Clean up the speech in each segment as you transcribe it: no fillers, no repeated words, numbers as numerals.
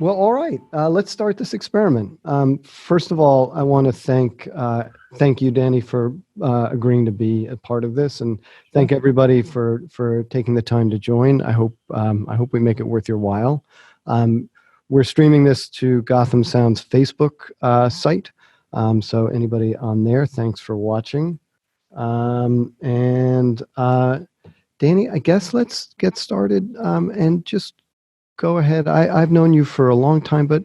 Well, all right. Let's start this experiment. First of all, I want to thank you, Danny, for agreeing to be a part of this, and Sure. thank everybody for taking the time to join. I hope we make it worth your while. Um, we're streaming this to Gotham Sound's Facebook site, so anybody on there, thanks for watching. And Danny, I guess let's get started and just go ahead. I've known you for a long time, but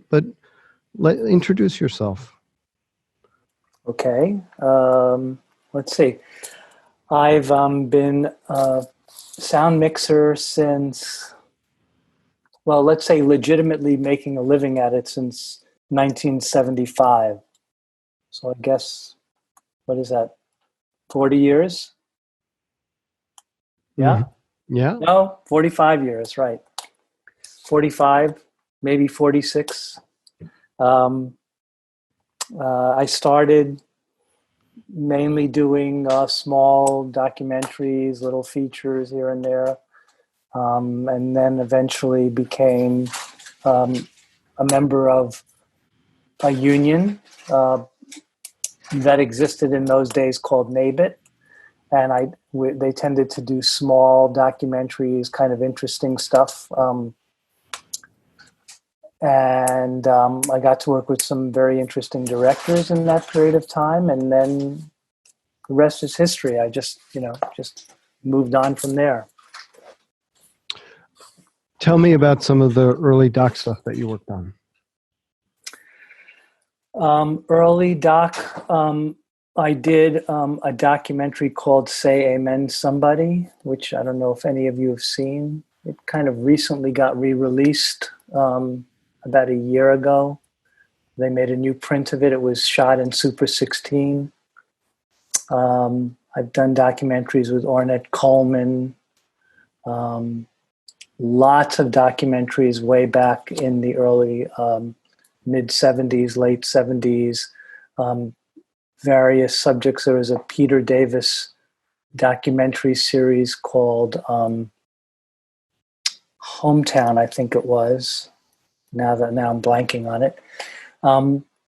introduce yourself. Okay. Let's see. I've been a sound mixer since, well, let's say legitimately making a living at it since 1975. So I guess, what is that? 40 years? Yeah? Mhm. Yeah. No, 45 years, right. 45, maybe 46. Um, I started mainly doing small documentaries, little features here and there, and then eventually became um, a member of a union uh, that existed in those days called NABIT. And they tended to do small documentaries, kind of interesting stuff. And I got to work with some very interesting directors in that period of time. And then the rest is history. I just moved on from there. Tell me about some of the early doc stuff that you worked on. Early doc, I did a documentary called Say Amen Somebody, which I don't know if any of you have seen. It kind of recently got re-released about a year ago. They made a new print of it. It was shot in Super 16. I've done documentaries with Ornette Coleman, lots of documentaries way back in the early mid 70s, late 70s, various subjects. There was a Peter Davis documentary series called Hometown, I think it was. Now I'm blanking on it.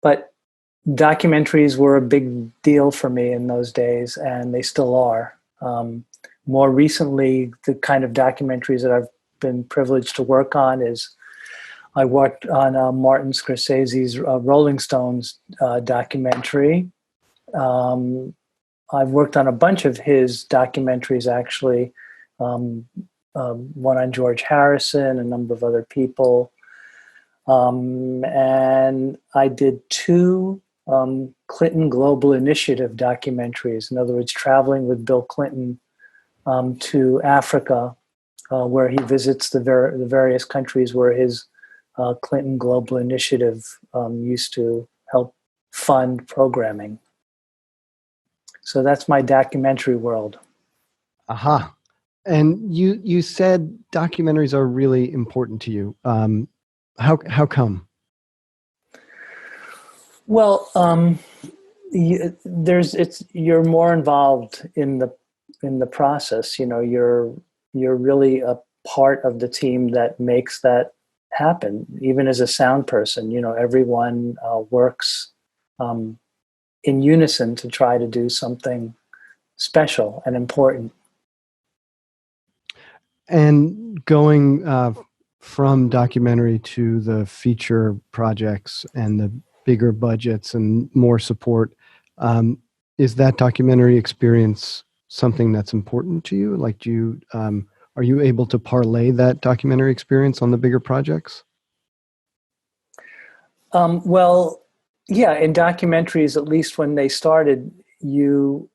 But documentaries were a big deal for me in those days, and they still are. More recently, the kind of documentaries that I've been privileged to work on is I worked on Martin Scorsese's Rolling Stones documentary. I've worked on a bunch of his documentaries, actually. One on George Harrison, a number of other people. And I did two Clinton Global Initiative documentaries. In other words, traveling with Bill Clinton to Africa, where he visits the various countries where his Clinton Global Initiative used to help fund programming. So that's my documentary world. Aha. And you said documentaries are really important to you. How come? Well, you're more involved in the process. You know, you're really a part of the team that makes that happen. Even as a sound person, you know, everyone works in unison to try to do something special and important. And going from documentary to the feature projects and the bigger budgets and more support, is that documentary experience something that's important to you? Like, are you able to parlay that documentary experience on the bigger projects? Well, yeah, in documentaries, at least when they started, you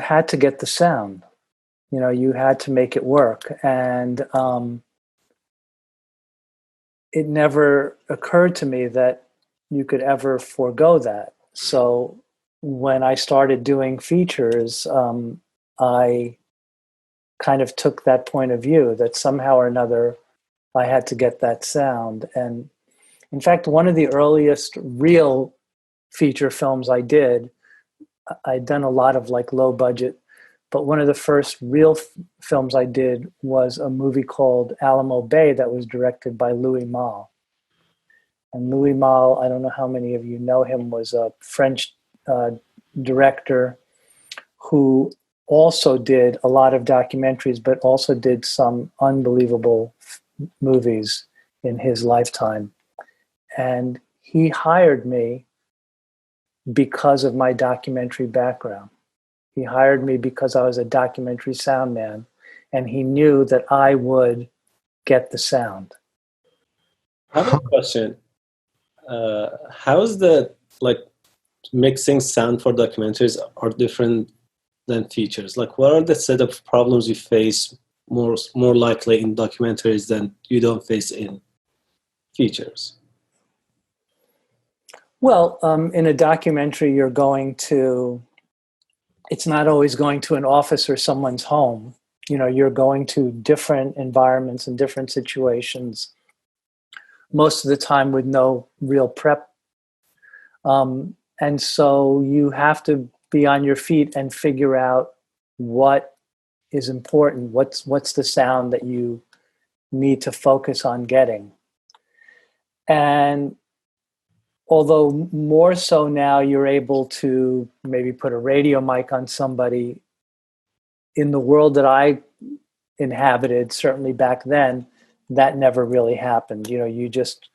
had to get the sound. You know, you had to make it work, and it never occurred to me that you could ever forego that. So when I started doing features, I kind of took that point of view that somehow or another I had to get that sound. And in fact, one of the earliest real feature films I did, I'd done a lot of like low budget, but one of the first real films I did was a movie called Alamo Bay that was directed by Louis Malle. And Louis Malle, I don't know how many of you know him, was a French uh, director who also did a lot of documentaries, but also did some unbelievable movies in his lifetime. And he hired me because of my documentary background. He hired me because I was a documentary sound man, and he knew that I would get the sound. I have a question. How's the like mixing sound for documentaries are different than features? Like, what are the set of problems you face more likely in documentaries than you don't face in features? Well, in a documentary, it's not always going to an office or someone's home. You know, you're going to different environments and different situations, most of the time with no real prep. And so you have to be on your feet and figure out what is important. What's the sound that you need to focus on getting? And although more so now you're able to maybe put a radio mic on somebody, in the world that I inhabited, certainly back then, that never really happened. You know, you just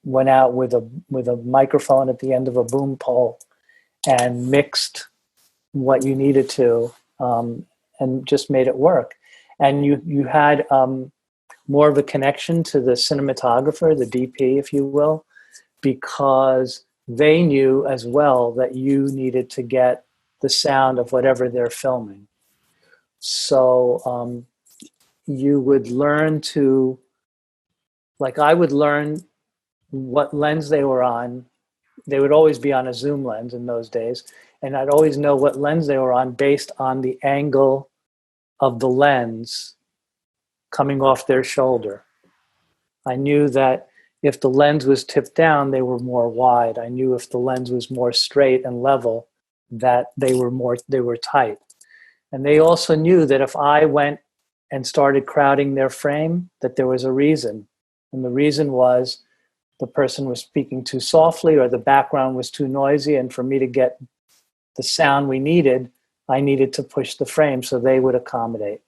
went out with a microphone at the end of a boom pole and mixed what you needed to, and just made it work. And you had more of a connection to the cinematographer, the DP, if you will, because they knew as well that you needed to get the sound of whatever they're filming. So you would learn to, like I would learn what lens they were on. They would always be on a zoom lens in those days. And I'd always know what lens they were on based on the angle of the lens coming off their shoulder. I knew that if the lens was tipped down, they were more wide. I knew if the lens was more straight and level, that they were tight. And they also knew that if I went and started crowding their frame, that there was a reason. And the reason was the person was speaking too softly or the background was too noisy. And for me to get the sound we needed, I needed to push the frame so they would accommodate.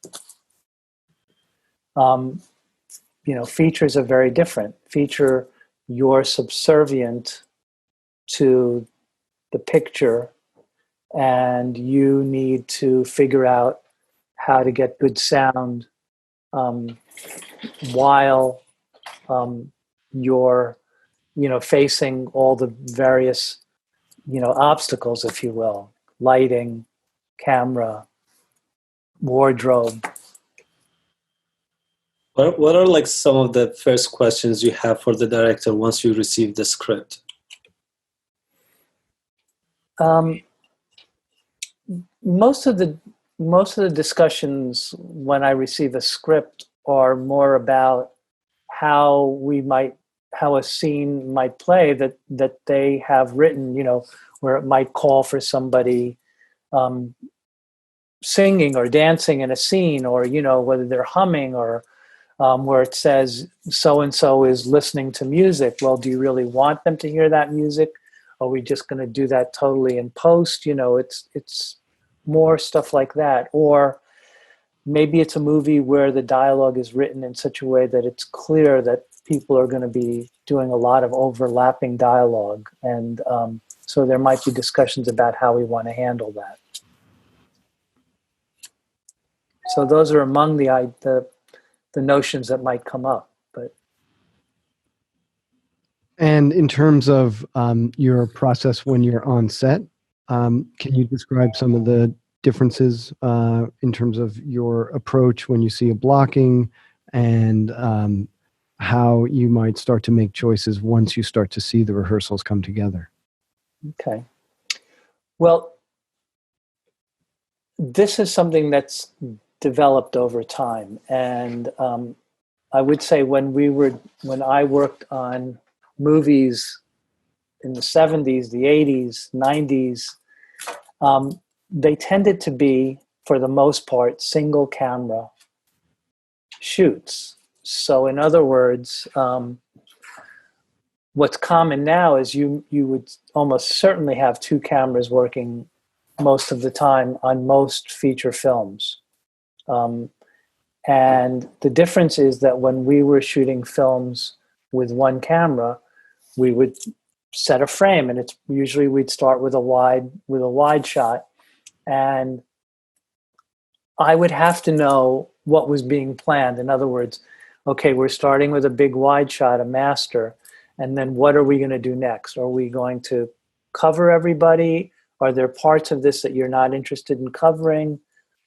You know, features are very different. Feature, you're subservient to the picture and you need to figure out how to get good sound while you're, you know, facing all the various, you know, obstacles, if you will, lighting, camera, wardrobe. What are like some of the first questions you have for the director once you receive the script? Most of the discussions when I receive a script are more about how a scene might play that they have written, you know, where it might call for somebody singing or dancing in a scene, or, you know, whether they're humming, or where it says so-and-so is listening to music. Well, do you really want them to hear that music? Are we just going to do that totally in post? You know, it's more stuff like that. Or maybe it's a movie where the dialogue is written in such a way that it's clear that people are going to be doing a lot of overlapping dialogue. And so there might be discussions about how we want to handle that. So those are among the notions that might come up. But And in terms of your process when you're on set, can you describe some of the differences in terms of your approach when you see a blocking, and how you might start to make choices once you start to see the rehearsals come together? Okay. Well, this is something that's developed over time. And I would say when I worked on movies in the 70s, the 80s, 90s, they tended to be, for the most part, single camera shoots. So in other words, what's common now is you would almost certainly have two cameras working most of the time on most feature films. And the difference is that when we were shooting films with one camera, we would set a frame, and it's usually we'd start with a wide shot, and I would have to know what was being planned. In other words, okay, we're starting with a big wide shot, a master, and then what are we going to do next? Are we going to cover everybody? Are there parts of this that you're not interested in covering?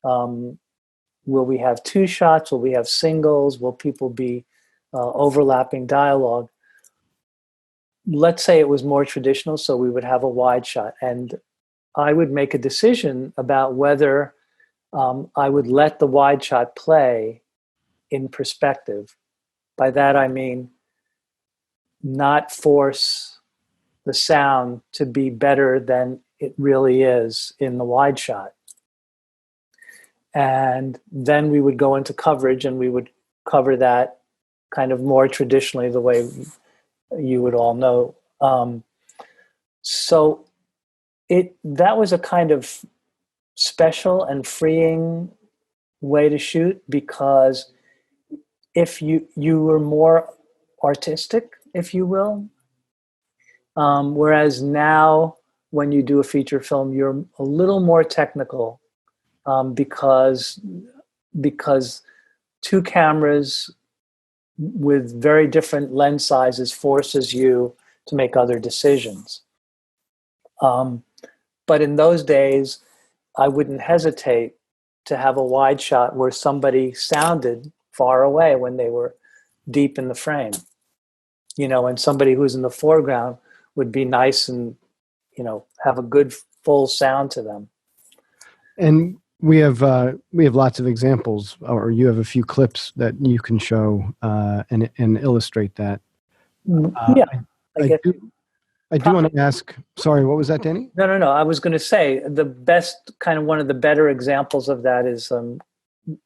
Will we have two shots? Will we have singles? Will people be overlapping dialogue? Let's say it was more traditional, so we would have a wide shot. And I would make a decision about whether I would let the wide shot play in perspective. By that I mean not force the sound to be better than it really is in the wide shot. And then we would go into coverage, and we would cover that kind of more traditionally, the way you would all know. So that was a kind of special and freeing way to shoot, because if you were more artistic, if you will, whereas now when you do a feature film, you're a little more technical, because two cameras with very different lens sizes forces you to make other decisions. But in those days, I wouldn't hesitate to have a wide shot where somebody sounded far away when they were deep in the frame, and somebody who's in the foreground would be nice and, have a good full sound to them. And we have lots of examples, or you have a few clips that you can show and illustrate that. Yeah, I do want to ask. Sorry, what was that, Danny? No. I was going to say one of the better examples of that is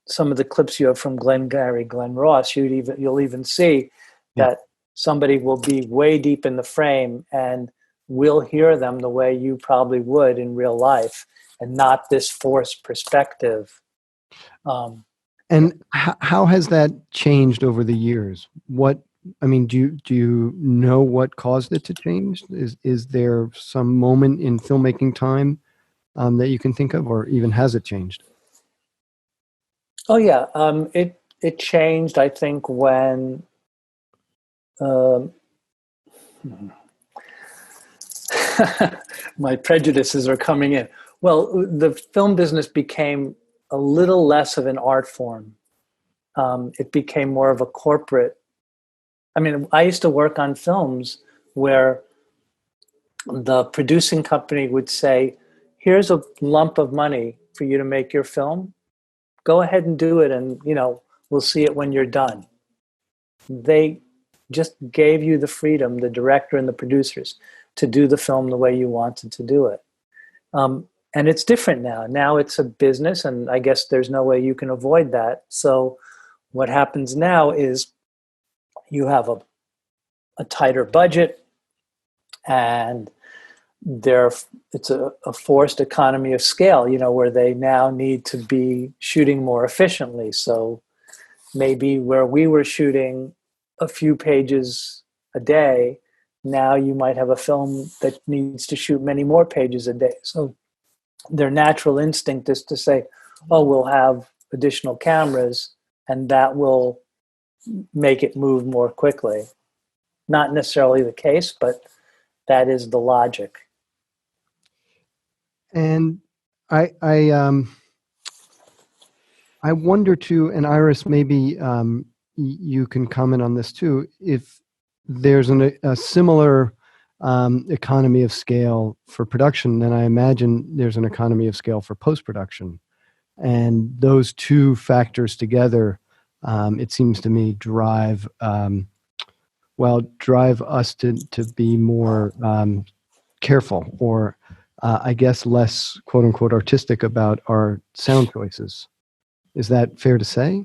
some of the clips you have from Glengarry Glen Ross. You'll even see that somebody will be way deep in the frame, and we'll hear them the way you probably would in real life, and not this forced perspective. And how has that changed over the years? Do you know what caused it to change? Is there some moment in filmmaking time that you can think of, or even has it changed? Oh yeah, it changed. I think when my prejudices are coming in. Well, the film business became a little less of an art form. It became more of a corporate. I mean, I used to work on films where the producing company would say, here's a lump of money for you to make your film. Go ahead and do it, and we'll see it when you're done. They just gave you the freedom, the director and the producers, to do the film the way you wanted to do it. And it's different now. Now it's a business, and I guess there's no way you can avoid that. So what happens now is you have a tighter budget, and it's a forced economy of scale, where they now need to be shooting more efficiently. So maybe where we were shooting a few pages a day, now you might have a film that needs to shoot many more pages a day. So their natural instinct is to say, oh, we'll have additional cameras, and that will make it move more quickly. Not necessarily the case, but that is the logic. And I wonder too, and Iris, maybe you can comment on this too, if there's a similar economy of scale for production, then I imagine there's an economy of scale for post-production. And those two factors together, it seems to me, drive us to be more careful, or I guess less quote unquote artistic about our sound choices. Is that fair to say?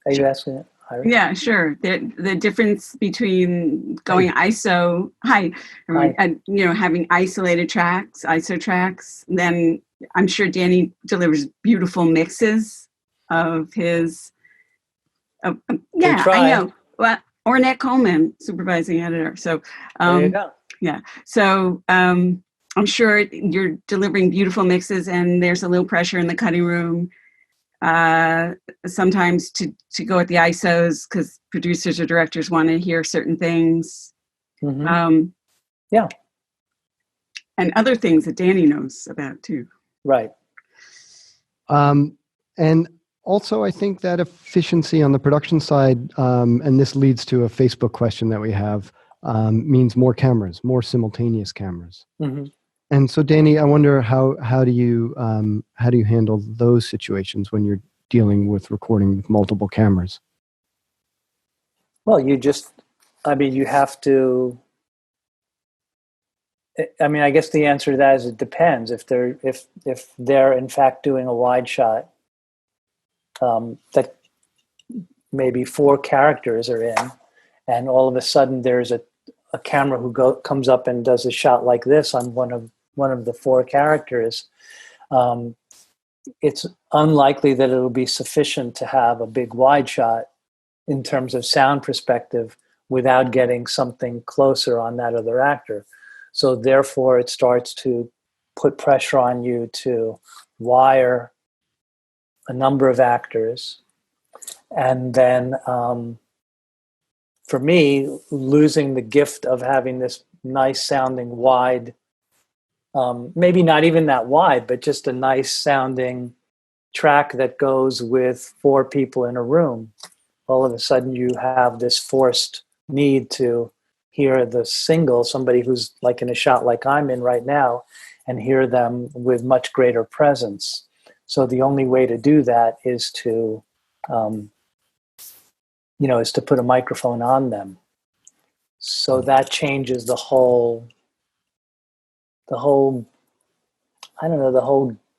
Are you asking it? Iris? Yeah, sure. The difference between going ISO, having isolated tracks, ISO tracks, then I'm sure Danny delivers beautiful mixes of his. Yeah, I know. Well, Ornette Coleman, supervising editor. So there you go. Yeah. So I'm sure you're delivering beautiful mixes, and there's a little pressure in the cutting room. Sometimes to go at the ISOs because producers or directors want to hear certain things. Mm-hmm. Yeah. And other things that Danny knows about too. Right. And also, I think that efficiency on the production side, and this leads to a Facebook question that we have, means more cameras, more simultaneous cameras. Mm-hmm. And so, Danny, I wonder how do you handle those situations when you're dealing with recording with multiple cameras? Well, you have to. I mean, I guess the answer to that is it depends. If they're in fact doing a wide shot, that maybe 4 characters are in, and all of a sudden there's a camera who comes up and does a shot like this on one of the 4 characters. It's unlikely that it'll be sufficient to have a big wide shot in terms of sound perspective without getting something closer on that other actor. So therefore it starts to put pressure on you to wire a number of actors. And then for me, losing the gift of having this nice sounding wide, maybe not even that wide, but just a nice sounding track that goes with 4 people in a room. All of a sudden you have this forced need to hear the single, somebody who's like in a shot like I'm in right now, and hear them with much greater presence. So the only way to do that is to put a microphone on them. So that changes the whole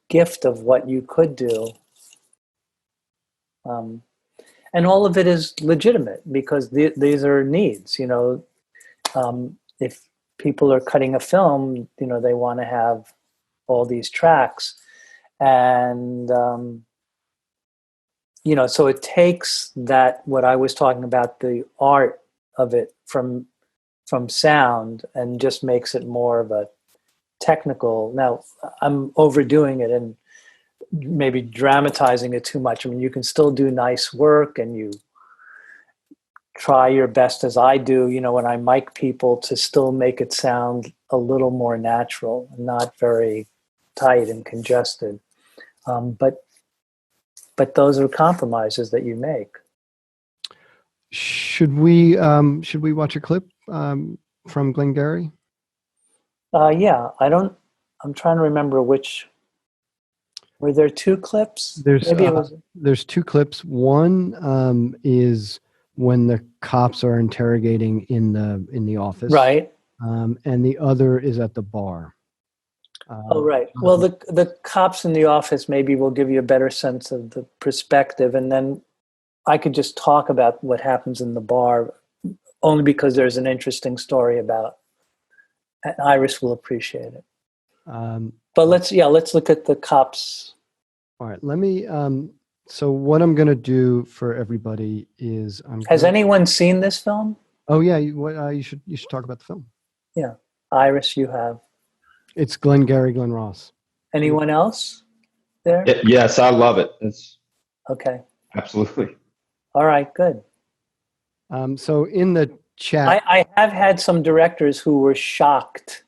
gift of what you could do. And all of it is legitimate because these are needs, if people are cutting a film, they want to have all these tracks. And, so it takes that, what I was talking about, the art of it from sound, and just makes it more of a technical. Now I'm overdoing it and maybe dramatizing it too much. I mean, you can still do nice work and you try your best, as I do, when I mic people, to still make it sound a little more natural, not very tight and congested. But those are compromises that you make. Should we watch a clip from Glengarry? Yeah, I'm trying to remember which. Were there 2 clips? There's 2 clips. One is when the cops are interrogating in the office, right? And the other is at the bar. Right. Well, the cops in the office maybe will give you a better sense of the perspective, and then I could just talk about what happens in the bar, only because there's an interesting story about. And Iris will appreciate it. But let's look at the cops. All right. Let me. So what I'm going to do for everybody is, has anyone seen this film? Oh yeah. You should talk about the film. Yeah, Iris, you have. It's Glengarry Glen Ross. Anyone else there? Yes, I love it. It's okay. Absolutely. All right, good. So in the chat, I have had some directors who were shocked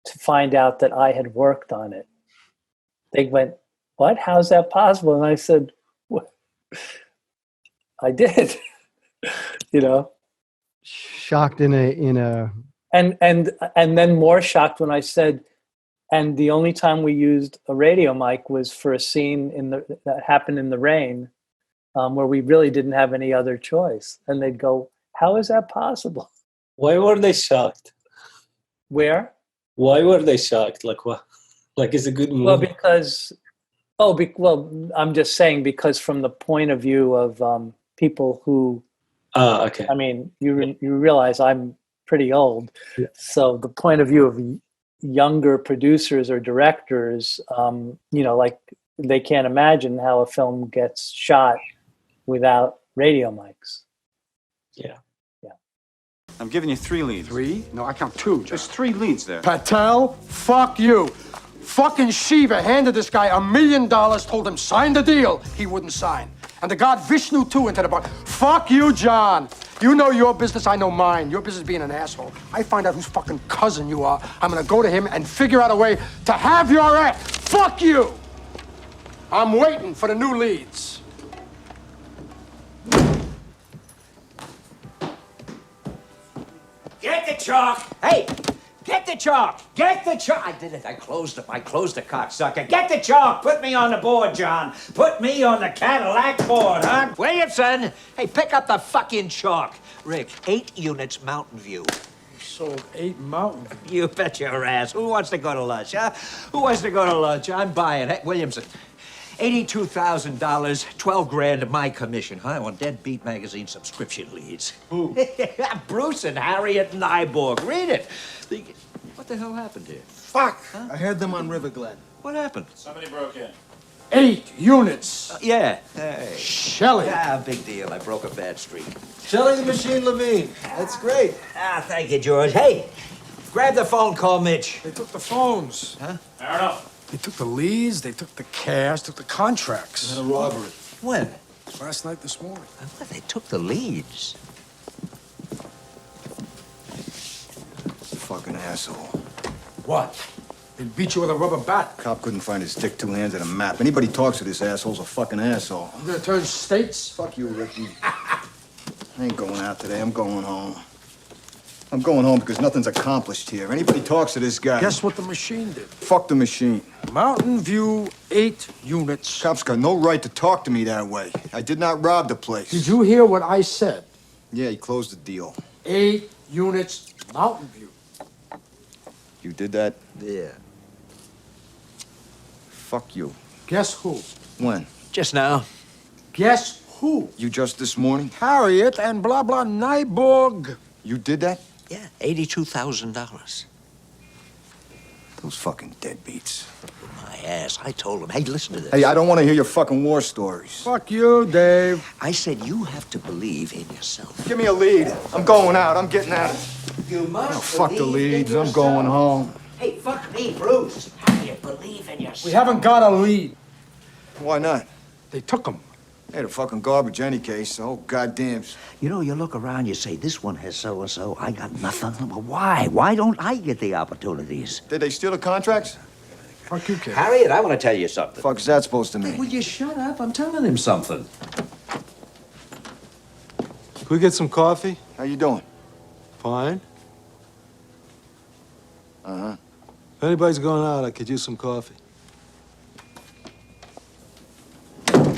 to find out that I had worked on it. They went, "What? How's that possible?" And I said, "What? I did." Shocked in a. And then more shocked when I said, and the only time we used a radio mic was for a scene that happened in the rain, where we really didn't have any other choice. And they'd go, "How is that possible?" Why were they shocked? Where? Why were they shocked? Like what? Like, it's a good movie. Well, I'm just saying, because from the point of view of people who Okay. I mean, you realize I'm pretty old. Yeah. So the point of view of younger producers or directors, like they can't imagine how a film gets shot without radio mics. Yeah. I'm giving you 3 leads. 3? No, I count 2. There's 3 leads there. Patel, fuck you. Fucking Shiva handed this guy $1 million, told him sign the deal. He wouldn't sign. And the god Vishnu too into the bar. Fuck you, John. You know your business, I know mine. Your business being an asshole. I find out whose fucking cousin you are. I'm gonna go to him and figure out a way to have your ass. Fuck you. I'm waiting for the new leads. Get the chalk! Hey! Get the chalk! Get the chalk! I did it. I closed the cocksucker. Get the chalk! Put me on the board, John. Put me on the Cadillac board, huh? Williamson! Hey, pick up the fucking chalk. Rick, 8 units Mountain View. You sold 8 Mountain View. You bet your ass. Who wants to go to lunch, huh? Who wants to go to lunch? I'm buying. Hey, Williamson. $82,000, 12 grand of my commission, huh? On Deadbeat Magazine subscription leads. Who? Bruce and Harriet Nyborg. Read it. What the hell happened here? Fuck. Huh? I heard them on River Glen. What happened? Somebody broke in. 8 units. Yeah. Hey. Shelley. Ah, big deal. I broke a bad streak. Shelley the Machine Levine. That's great. Ah, thank you, George. Hey, grab the phone, call Mitch. They took the phones. Huh? I don't know. They took the leads, they took the cash, took the contracts. And a robbery. When? Last night, this morning. Well, they took the leads. Fucking asshole. What? They beat you with a rubber bat. Cop couldn't find his dick 2 hands and a map. Anybody talks to this asshole's a fucking asshole. I'm gonna turn states. Fuck you, Ricky. I ain't going out today. I'm going home. I'm going home because nothing's accomplished here. Anybody talks to this guy. Guess what the machine did? Fuck the machine. Mountain View, 8 units. Cop's got no right to talk to me that way. I did not rob the place. Did you hear what I said? Yeah, he closed the deal. 8 units, Mountain View. You did that? Yeah. Fuck you. Guess who? When? Just now. Guess who? You just this morning? Harriet and blah blah Nyborg. You did that? Yeah, $82,000. Those fucking deadbeats. My ass. I told him, hey, listen to this. Hey, I don't want to hear your fucking war stories. Fuck you, Dave. I said you have to believe in yourself. Give me a lead. I'm going out. I'm getting out. You must Oh, fuck the leads. I'm going home. Hey, fuck me, Bruce. How do you believe in yourself? We haven't got a lead. Why not? They took him. Hey, the fucking garbage any case. Oh, goddamn. You know, you look around, you say, this one has so-and-so, I got nothing. Well, why? Why don't I get the opportunities? Did they steal the contracts? Fuck you, kid. Harriet, I want to tell you something. Fuck is that supposed to Hey, mean? will you shut up? I'm telling him something. Can we get some coffee? How you doing? Fine. Uh-huh. If anybody's going out, I could use some coffee.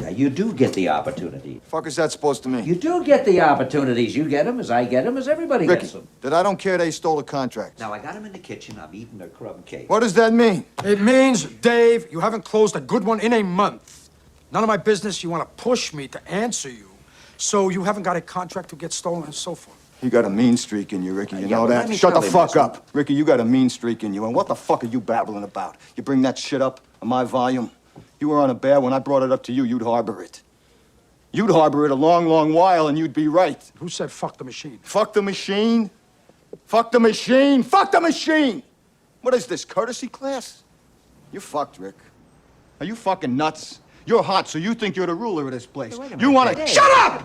Now, you do get the opportunity. Fuck is that supposed to mean? You do get the opportunities. You get them as I get them, as everybody Ricky, gets them. that I don't care they stole the contracts. Now, I got them in the kitchen. I'm eating a crumb cake. What does that mean? It means, Dave, you haven't closed a good one in a month. None of my business. You want to push me to answer you. So you haven't got a contract to get stolen and so forth. You got a mean streak in you, Ricky. You Yeah, know but that? let me Shut the tell him fuck this. up. Ricky, you got a mean streak in you. And what the fuck are you babbling about? You bring that shit up on my volume? You were on a bear. When I brought it up to you, you'd harbor it. You'd harbor it a long, long while, and you'd be right. Who said fuck the machine? Fuck the machine? Fuck the machine? Fuck the machine! What is this, courtesy class? You're fucked, Rick. Are you fucking nuts? You're hot, so you think you're the ruler of this place. Hey, wait a You minute. wanna... Hey. Shut up!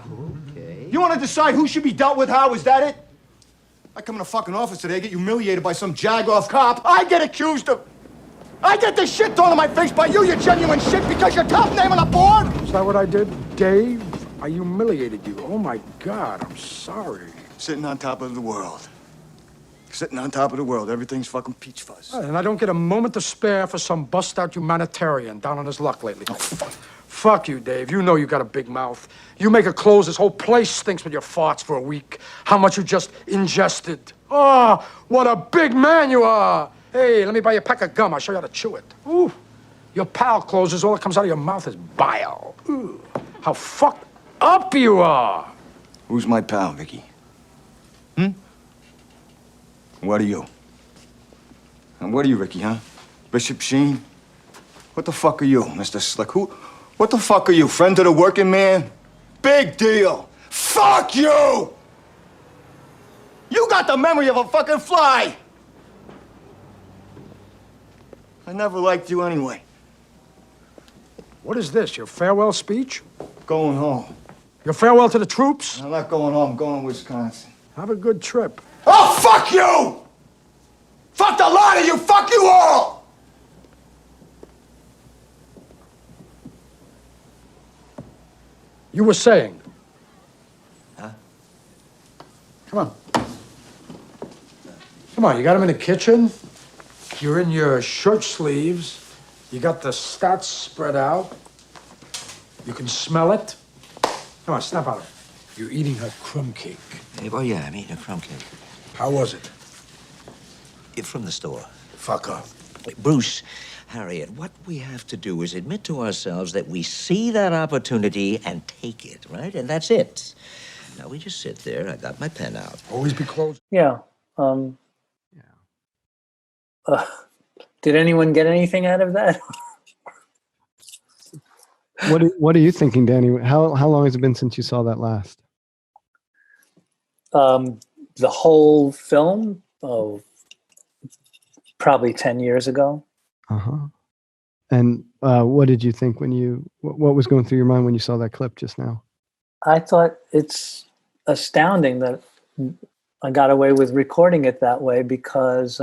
Okay. You wanna decide who should be dealt with how? Is that it? I come in the fucking office today, get humiliated by some jag-off cop. I get accused of... I get this shit thrown in my face by you, you genuine shit, because you're top name on the board! Is that what I did, Dave? I humiliated you. Oh my God, I'm sorry. Sitting on top of the world. Sitting on top of the world. Everything's fucking peach fuzz. And I don't get a moment to spare for some bust-out humanitarian down on his luck lately. Oh, fuck you, Dave. You know you got a big mouth. You make a close, this whole place stinks with your farts for a week. How much you just ingested. Oh, what a big man you are. Hey, let me buy you a pack of gum. I'll show you how to chew it. Ooh, your pal closes, all that comes out of your mouth is bile. Ooh, how fucked up you are. Who's my pal, Vicky? What are you? And what are you, Ricky, huh? Bishop Sheen? What the fuck are you, Mr. Slick? What the fuck are you, friend to the working man? Big deal. Fuck you! You got the memory of a fucking fly! I never liked you anyway. What is this, your farewell speech? Going home. Your farewell to the troops? I'm not going home. I'm going to Wisconsin. Have a good trip. Oh, fuck you! Fuck the lot of you! Fuck you all! You were saying? Huh? Come on. Come on, you got him in the kitchen. You're in your shirt sleeves. You got the stats spread out. You can smell it. Come on, snap out of it. You're eating her crumb cake. Oh, yeah, I'm eating a crumb cake. How was it? It's from the store. Fuck up. Bruce, Harriet, what we have to do is admit to ourselves that we see that opportunity and take it, right? And that's it. Now we just sit there. I got my pen out. Always be close. Yeah. Did anyone get anything out of that? What are you thinking, Danny? How long has it been since you saw that last? The whole film? Oh, probably 10 years ago. Uh-huh. And what did you think when what was going through your mind when you saw that clip just now? I thought it's astounding that I got away with recording it that way because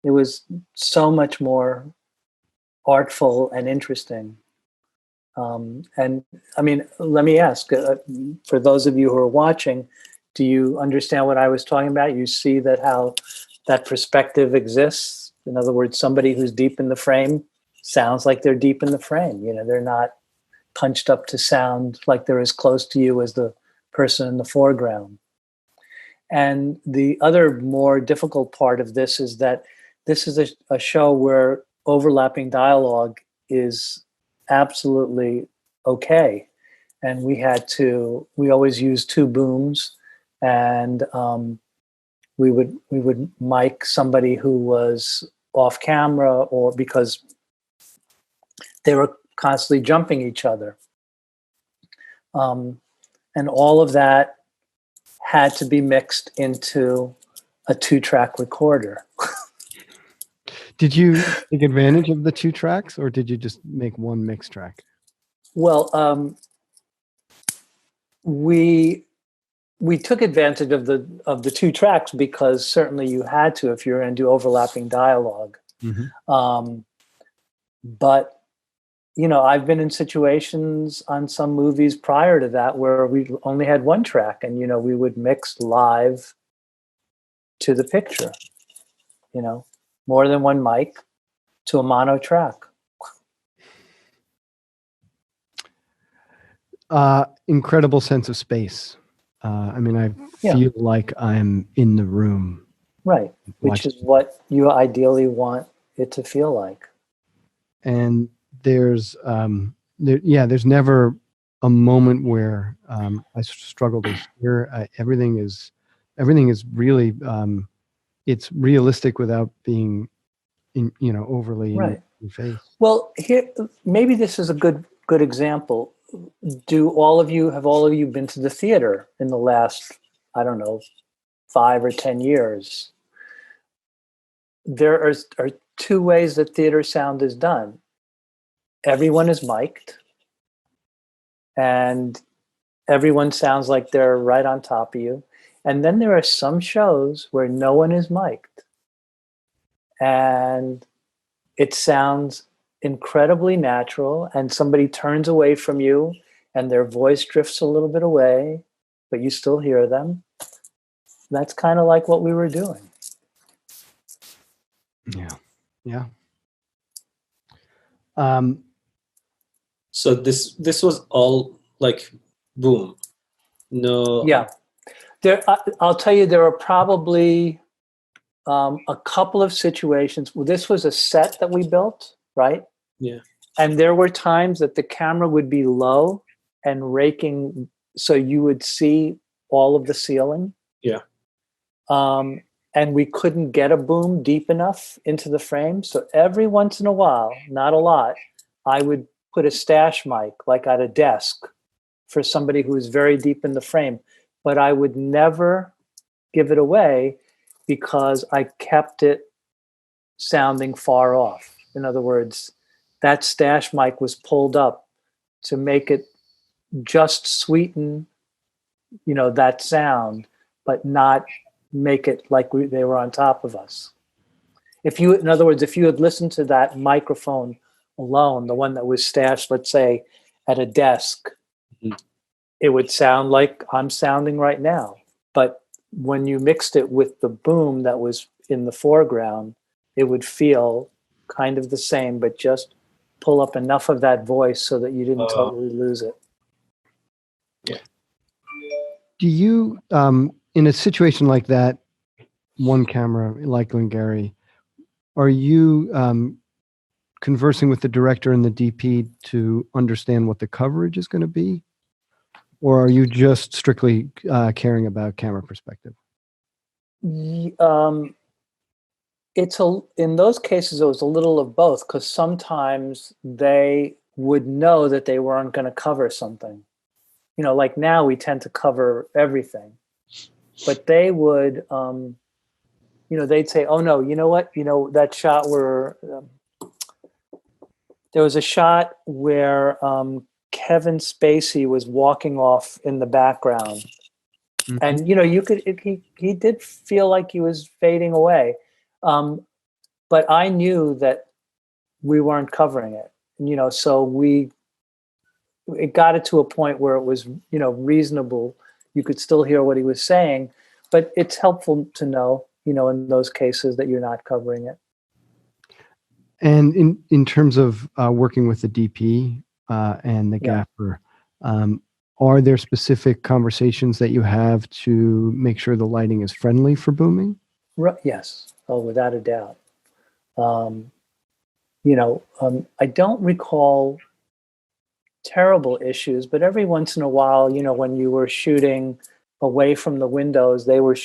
it was so much more artful and interesting. And I mean, let me ask, for those of you who are watching, do you understand what I was talking about? You see that how that perspective exists? In other words, somebody who's deep in the frame sounds like they're deep in the frame. You know, they're not punched up to sound like they're as close to you as the person in the foreground. And the other more difficult part of this is that this is a show where overlapping dialogue is absolutely okay. And we always use two booms, and we would mic somebody who was off camera, or because they were constantly jumping each other. And all of that had to be mixed into a 2-track recorder. Did you take advantage of the 2 tracks, or did you just make one mix track? Well, we took advantage of the 2 tracks because certainly you had to if you're going to do overlapping dialogue. Mm-hmm. But you know, I've been in situations on some movies prior to that where we only had 1 track, and you know, we would mix live to the picture. You know, more than 1 mic to a mono track. Incredible sense of space. I mean, I feel like I'm in the room. Right, which is what you ideally want it to feel like. And there's never a moment where I struggle to hear. Everything is really it's realistic without being overly in your face. Well, here maybe this is a good example. Have all of you been to the theater in the last, I don't know, 5 or 10 years? There are 2 ways that theater sound is done. Everyone is mic'd, and everyone sounds like they're right on top of you. And then there are some shows where no one is mic'd, and it sounds incredibly natural, and somebody turns away from you and their voice drifts a little bit away, but you still hear them. That's kind of like what we were doing. Yeah. So this was all like boom. No. Yeah. I'll tell you, there are probably a couple of situations. Well, this was a set that we built, right? Yeah. And there were times that the camera would be low and raking so you would see all of the ceiling. Yeah. And we couldn't get a boom deep enough into the frame. So every once in a while, not a lot, I would put a stash mic like at a desk for somebody who was very deep in the frame. But I would never give it away because I kept it sounding far off. In other words, that stash mic was pulled up to make it just sweeten, that sound, but not make it like they were on top of us. In other words, if you had listened to that microphone alone, the one that was stashed, let's say, at a desk, it would sound like I'm sounding right now. But when you mixed it with the boom that was in the foreground, it would feel kind of the same, but just pull up enough of that voice so that you didn't totally lose it. Yeah. Do you, in a situation like that, one camera like Glengarry, are you conversing with the director and the DP to understand what the coverage is going to be? Or are you just strictly caring about camera perspective? In those cases, it was a little of both, because sometimes they would know that they weren't going to cover something. Like now we tend to cover everything, but they would, they'd say, "Oh no, you know what? That shot where there was a shot where Kevin Spacey was walking off in the background." Mm-hmm. And you could he did feel like he was fading away, but I knew that we weren't covering it. So it got it to a point where it was reasonable. You could still hear what he was saying, but it's helpful to know in those cases that you're not covering it. And in terms of working with the DP and the gaffer, are there specific conversations that you have to make sure the lighting is friendly for booming? Yes. Oh, without a doubt. I don't recall terrible issues, but every once in a while, when you were shooting away from the windows, they were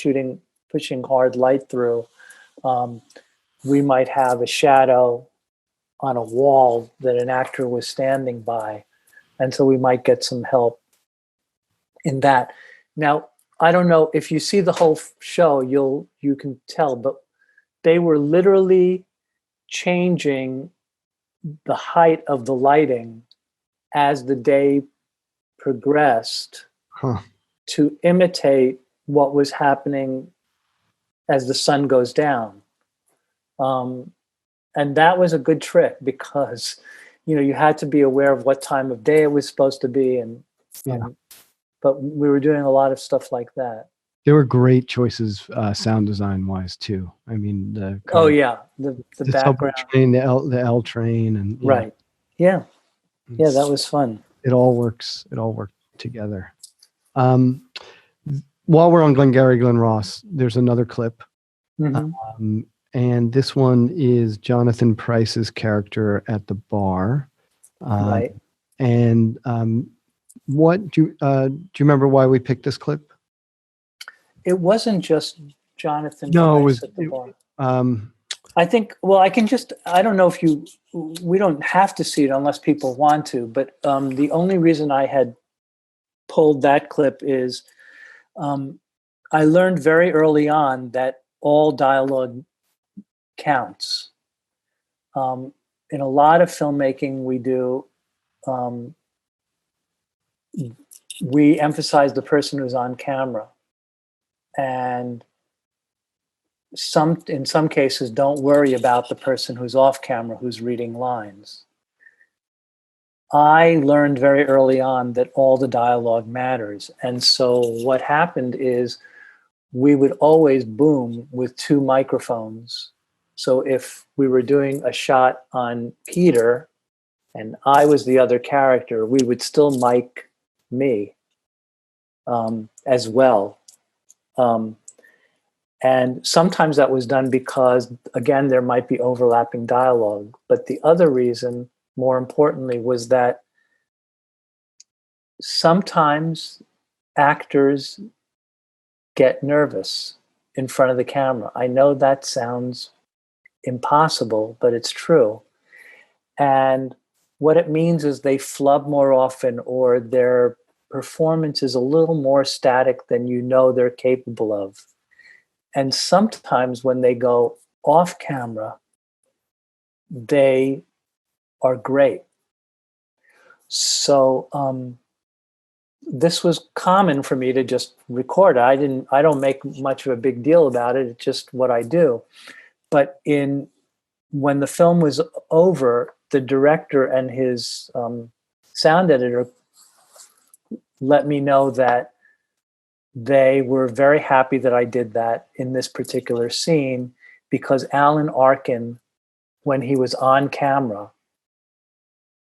pushing hard light through. We might have a shadow on a wall that an actor was standing by. And so we might get some help in that. Now, I don't know if you see the whole show, you can tell, but they were literally changing the height of the lighting as the day progressed to imitate what was happening as the sun goes down. And that was a good trick because, you had to be aware of what time of day it was supposed to be. But we were doing a lot of stuff like that. There were great choices sound design wise too. I mean, the background train, the L train, and right. Yeah, that was fun. It all works. It all worked together. While we're on Glengarry Glen Ross, there's another clip, and this one is Jonathan Pryce's character at the bar. Right. And what do you remember why we picked this clip? It wasn't just Jonathan. No, it Pryce was. at the bar. I think. Well, I don't know if we don't have to see it unless people want to. But the only reason I had pulled that clip is I learned very early on that all dialogue counts. In a lot of filmmaking we do, we emphasize the person who's on camera, and in some cases don't worry about the person who's off camera who's reading lines. I learned very early on that all the dialogue matters. And so what happened is we would always boom with two microphones. So if we were doing a shot on Peter and I was the other character, we would still mic me as well. And sometimes that was done because, again, there might be overlapping dialogue. But the other reason, more importantly, was that sometimes actors get nervous in front of the camera. I know that sounds impossible, but it's true. And what it means is they flub more often, or their performance is a little more static than you know they're capable of. And sometimes when they go off camera, they are great. So this was common for me to just record. I don't make much of a big deal about it. It's just what I do. But when the film was over, the director and his sound editor let me know that they were very happy that I did that in this particular scene, because Alan Arkin, when he was on camera,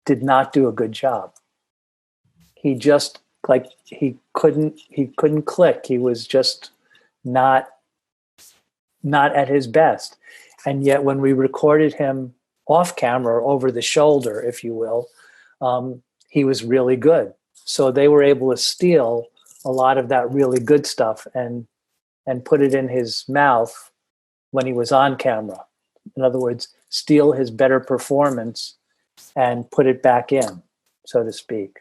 did not do a good job. He just he couldn't click. He was just not at his best. And yet when we recorded him off camera, or over the shoulder, if you will, he was really good. So they were able to steal a lot of that really good stuff and put it in his mouth when he was on camera. In other words, steal his better performance and put it back in, so to speak.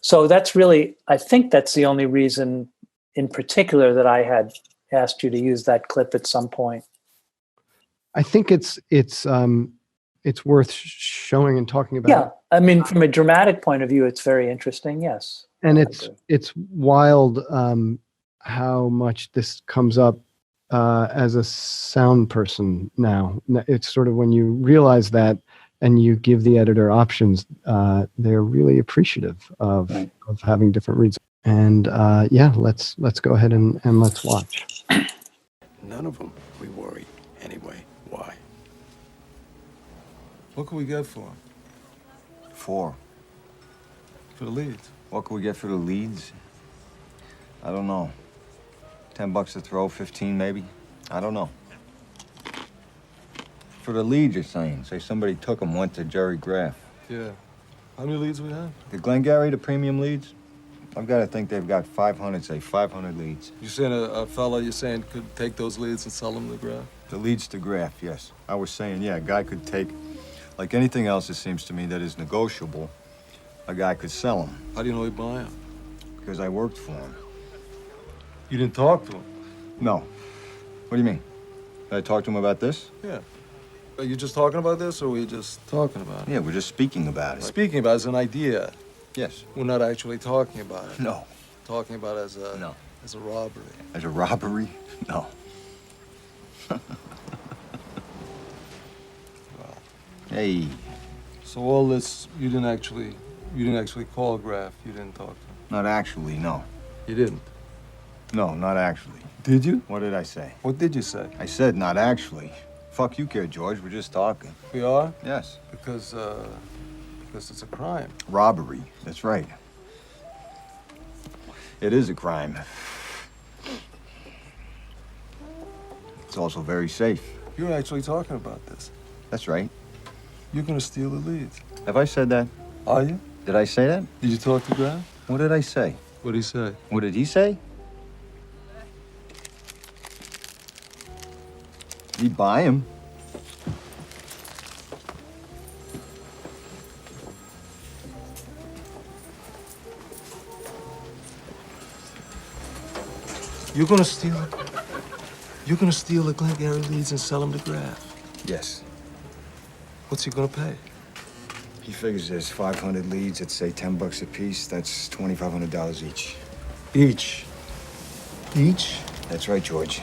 So that's really, I think that's the only reason in particular that I had asked you to use that clip at some point. I think it's worth showing and talking about. Yeah, I mean, from a dramatic point of view, it's very interesting. Yes, and it's wild how much this comes up as a sound person now. It's sort of when you realize that and you give the editor options, they're really appreciative of having different reads. And yeah, let's go ahead and let's watch. None of them we worry anyway. Why? What can we get for him? 4. For the leads? What can we get for the leads? I don't know. $10 to throw, 15 maybe? I don't know. For the leads, you're saying? Say somebody took them, went to Jerry Graff. Yeah. How many leads we have? The Glengarry, the premium leads? I've got to think they've got 500, say 500 leads. You're saying a fella, you're saying, could take those leads and sell them to Graff? The leads to Graff, yes. I was saying, yeah, a guy could take, like anything else, it seems to me, that is negotiable, a guy could sell them. How do you know he buy them? Because I worked for him. You didn't talk to him? No. What do you mean? Did I talk to him about this? Yeah. Are you just talking about this, or were you just talking about it? Yeah, we're just speaking about it. Speaking about it as an idea. Yes. We're not actually talking about it. No. Talking about it as a... No. As a robbery. As a robbery? No. Well. Hey. So all this, you didn't actually call Graff. You didn't talk to him. Not actually, no. You didn't? No, not actually. Did you? What did I say? What did you say? I said not actually. Fuck you care, George. We're just talking. We are? Yes. Because it's a crime. Robbery. That's right. It is a crime. It's also very safe. You're actually talking about this. That's right. You're gonna steal the leads. Have I said that? Are you? Did I say that? Did you talk to Graff? What did I say? What'd he say? What did he say? He'd buy him. You're gonna steal the Glengarry leads and sell them to Graff? Yes. What's he gonna pay? He figures there's 500 leads at, say, $10 a piece. That's $2,500 each. Each? Each? That's right, George.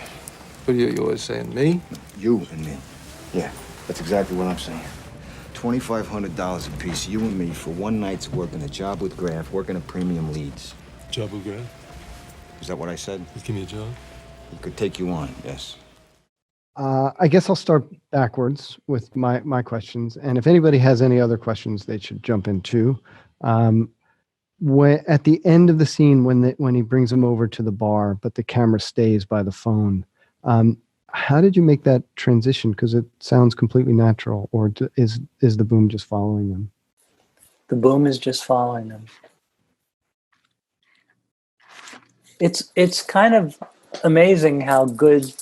What are you always saying, me? You and me. Yeah, that's exactly what I'm saying. $2,500 a piece, you and me, for one night's work in a job with Graff, working at premium leads. Job with Graff? Is that what I said? Give me a job? He could take you on, yes. I guess I'll start backwards with my questions. And if anybody has any other questions, they should jump in too. At the end of the scene, when he brings him over to the bar, but the camera stays by the phone, how did you make that transition? Because it sounds completely natural. Or is the boom just following them? The boom is just following them. It's kind of amazing how good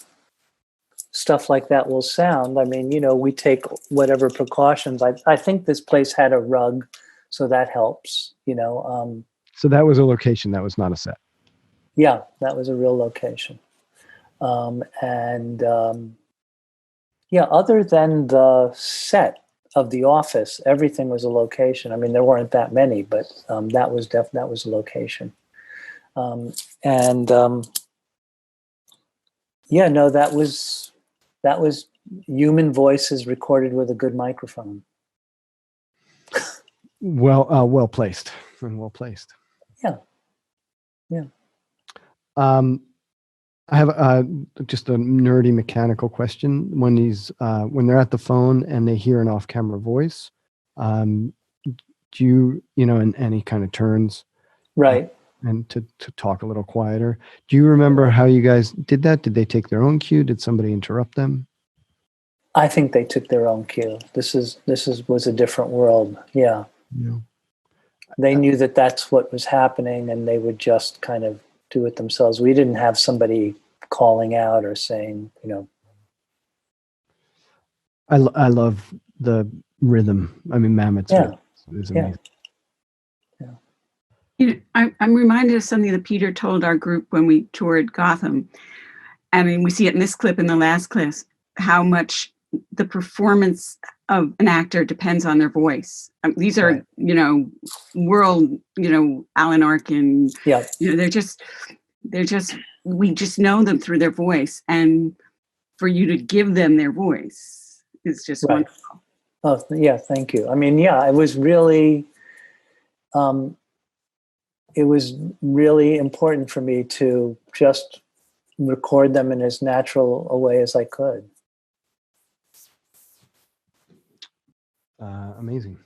stuff like that will sound. I mean, we take whatever precautions. I think this place had a rug, so that helps. So that was a location. That was not a set. Yeah, that was a real location. And other than the set of the office, everything was a location. I mean, there weren't that many, but that was a location. No, that was human voices recorded with a good microphone. Well placed and well placed. Yeah. I have just a nerdy mechanical question. When they're at the phone and they hear an off-camera voice, do you, in any kind of turns, right, and to talk a little quieter? Do you remember how you guys did that? Did they take their own cue? Did somebody interrupt them? I think they took their own cue. This was a different world. Yeah. Yeah. They knew that that's what was happening, and they would just kind of do it themselves. We didn't have somebody calling out or saying, I love the rhythm. I mean, Mammoth's rhythm is amazing. I'm reminded of something that Peter told our group when we toured Gotham. I mean, we see it in this clip, in the last clip, how much the performance of an actor depends on their voice. These are, world, Alan Arkin. Yeah. They're just, we just know them through their voice. And for you to give them their voice is just wonderful. Oh, yeah. Thank you. I mean, it was really, important for me to just record them in as natural a way as I could. Amazing.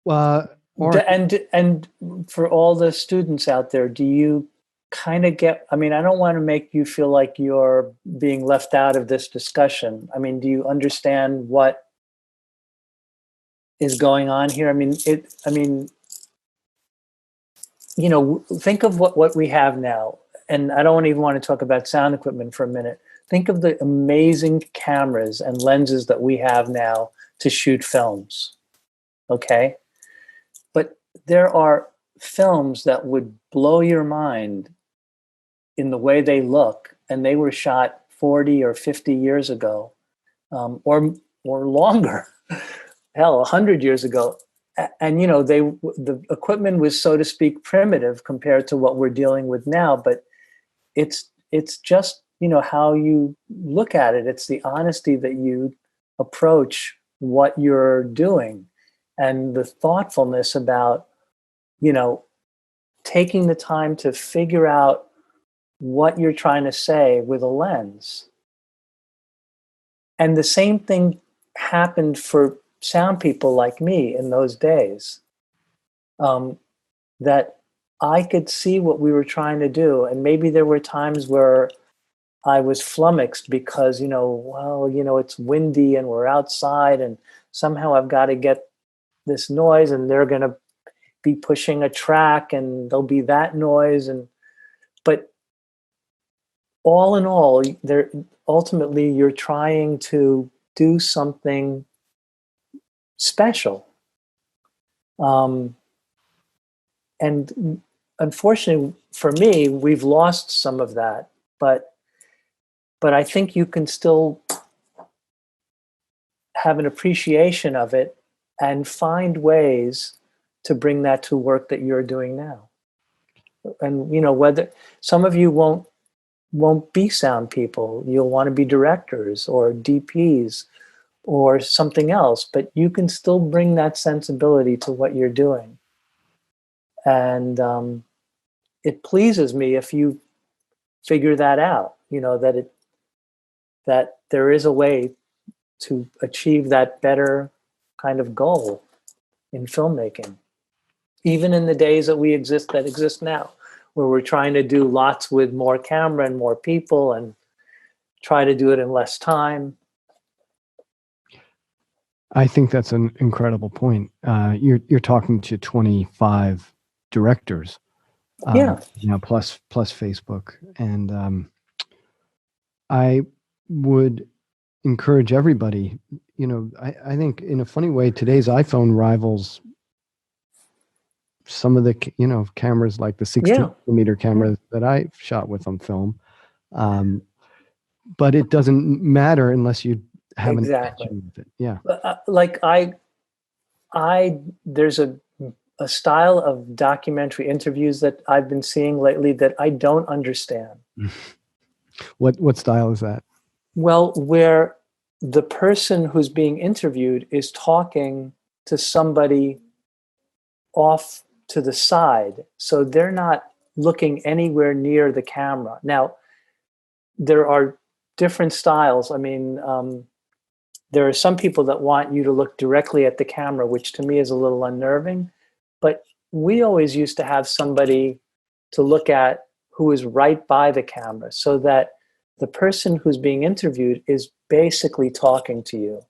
And for all the students out there, do you kind of get, I mean, I don't want to make you feel like you're being left out of this discussion. I mean, do you understand what is going on here? I mean, think of what we have now. And I don't even want to talk about sound equipment for a minute. Think of the amazing cameras and lenses that we have now to shoot films. Okay? But there are films that would blow your mind in the way they look, and they were shot 40 or 50 years ago, or longer, hell, 100 years ago. And, the equipment was, so to speak, primitive compared to what we're dealing with now, but it's just, how you look at it. It's the honesty that you approach what you're doing, and the thoughtfulness about, taking the time to figure out what you're trying to say with a lens. And the same thing happened for sound people like me in those days, that I could see what we were trying to do. And maybe there were times where I was flummoxed because, it's windy and we're outside, and somehow I've got to get this noise, and they're going to be pushing a track and there'll be that noise. But all in all, ultimately you're trying to do something special. And unfortunately for me, we've lost some of that, but I think you can still have an appreciation of it and find ways to bring that to work that you're doing now. And, whether some of you won't be sound people, you'll want to be directors or DPs or something else, but you can still bring that sensibility to what you're doing. And it pleases me if you figure that out, that there is a way to achieve that better kind of goal in filmmaking, even in the days that exist now, where we're trying to do lots with more camera and more people and try to do it in less time. I think that's an incredible point. You're talking to 25 directors Plus Facebook. And I would encourage everybody, I think in a funny way, today's iPhone rivals some of the, cameras like the 16 millimeter camera that I shot with on film. But it doesn't matter unless you have an intention with it. Yeah. Like there's a style of documentary interviews that I've been seeing lately that I don't understand. What style is that? Well, where the person who's being interviewed is talking to somebody off to the side, so they're not looking anywhere near the camera. Now, there are different styles. I mean, there are some people that want you to look directly at the camera, which to me is a little unnerving. But we always used to have somebody to look at who is right by the camera, so that the person who's being interviewed is basically talking to you.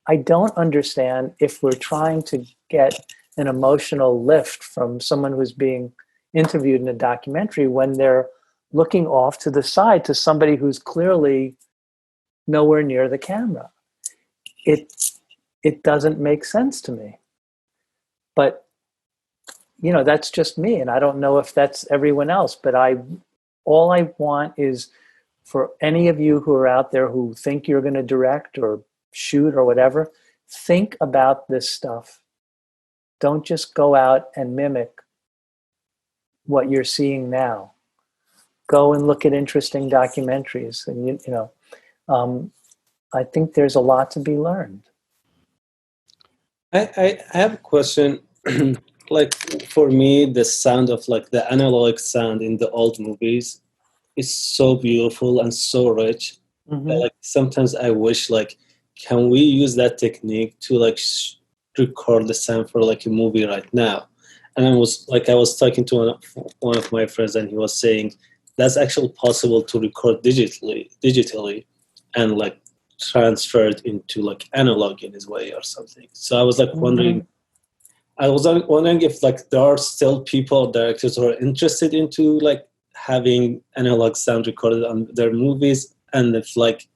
I don't understand if we're trying to get an emotional lift from someone who's being interviewed in a documentary when they're looking off to the side to somebody who's clearly nowhere near the camera. It doesn't make sense to me. But, that's just me, and I don't know if that's everyone else, but all I want is for any of you who are out there who think you're going to direct or shoot or whatever, think about this stuff. Don't just go out and mimic what you're seeing now. Go and look at interesting documentaries, and I think there's a lot to be learned. I have a question. Like for me, the sound of like the analog sound in the old movies is so beautiful and so rich. Mm-hmm. Like sometimes I wish like, can we use that technique to like record the sound for like a movie right now? And I was talking to one of my friends, and he was saying that's actually possible to record digitally and like transfer it into like analog in his way or something. So I was like wondering if like there are still people, directors who are interested into like having analog sound recorded on their movies, and if like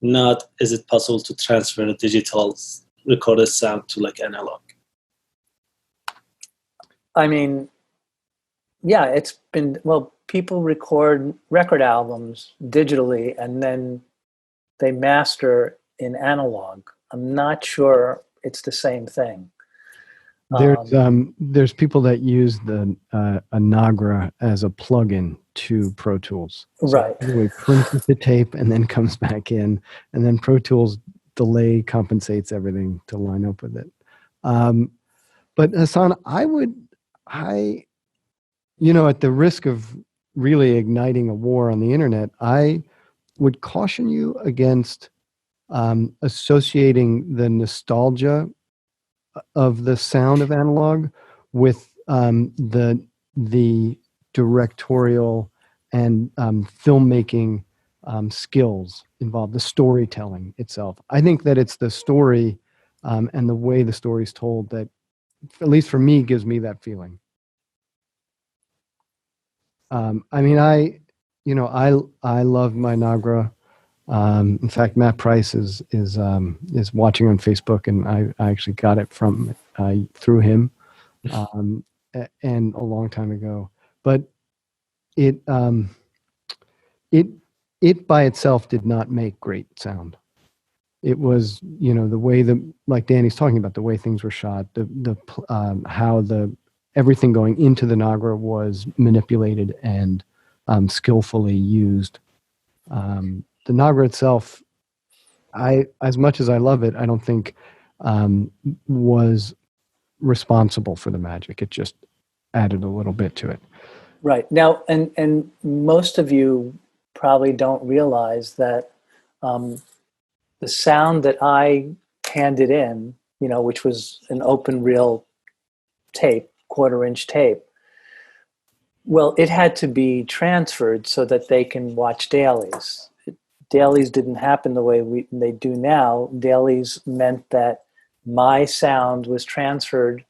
not, is it possible to transfer the digital recorded sound to like analog? I mean, yeah, it's been, people record record albums digitally and then they master in analog. I'm not sure it's the same thing. There's people that use the a Nagra as a plugin to Pro Tools. Right. So it prints the tape and then comes back in, and then Pro Tools delay compensates everything to line up with it. But Hassan, at the risk of really igniting a war on the internet, I would caution you against associating the nostalgia of the sound of analog with the directorial and filmmaking skills involved, the storytelling itself. I think that it's the story and the way the story is told that, at least for me, gives me that feeling. I love my Nagra. In fact, Matt Price is watching on Facebook, and I actually got it through him, and a long time ago. But it by itself did not make great sound. It was, the way like Danny's talking about, the way things were shot, how everything going into the Nagra was manipulated and skillfully used. The Nagra itself, as much as I love it, I don't think was responsible for the magic. It just added a little bit to it. Right. Now, and most of you probably don't realize that the sound that I handed in, which was an open reel tape, 1/4-inch tape, well, it had to be transferred so that they can watch dailies. Dailies didn't happen the way they do now. Dailies meant that my sound was transferred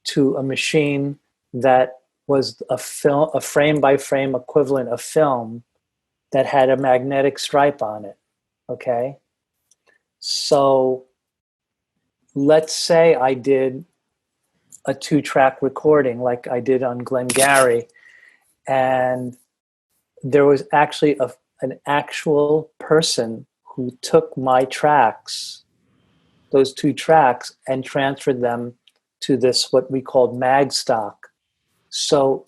to a machine that was a frame by frame equivalent of film that had a magnetic stripe on it. Okay. So let's say I did a 2-track recording like I did on Glengarry, and there was actually an actual person who took my tracks, those 2 tracks, and transferred them to this, what we called mag stock. So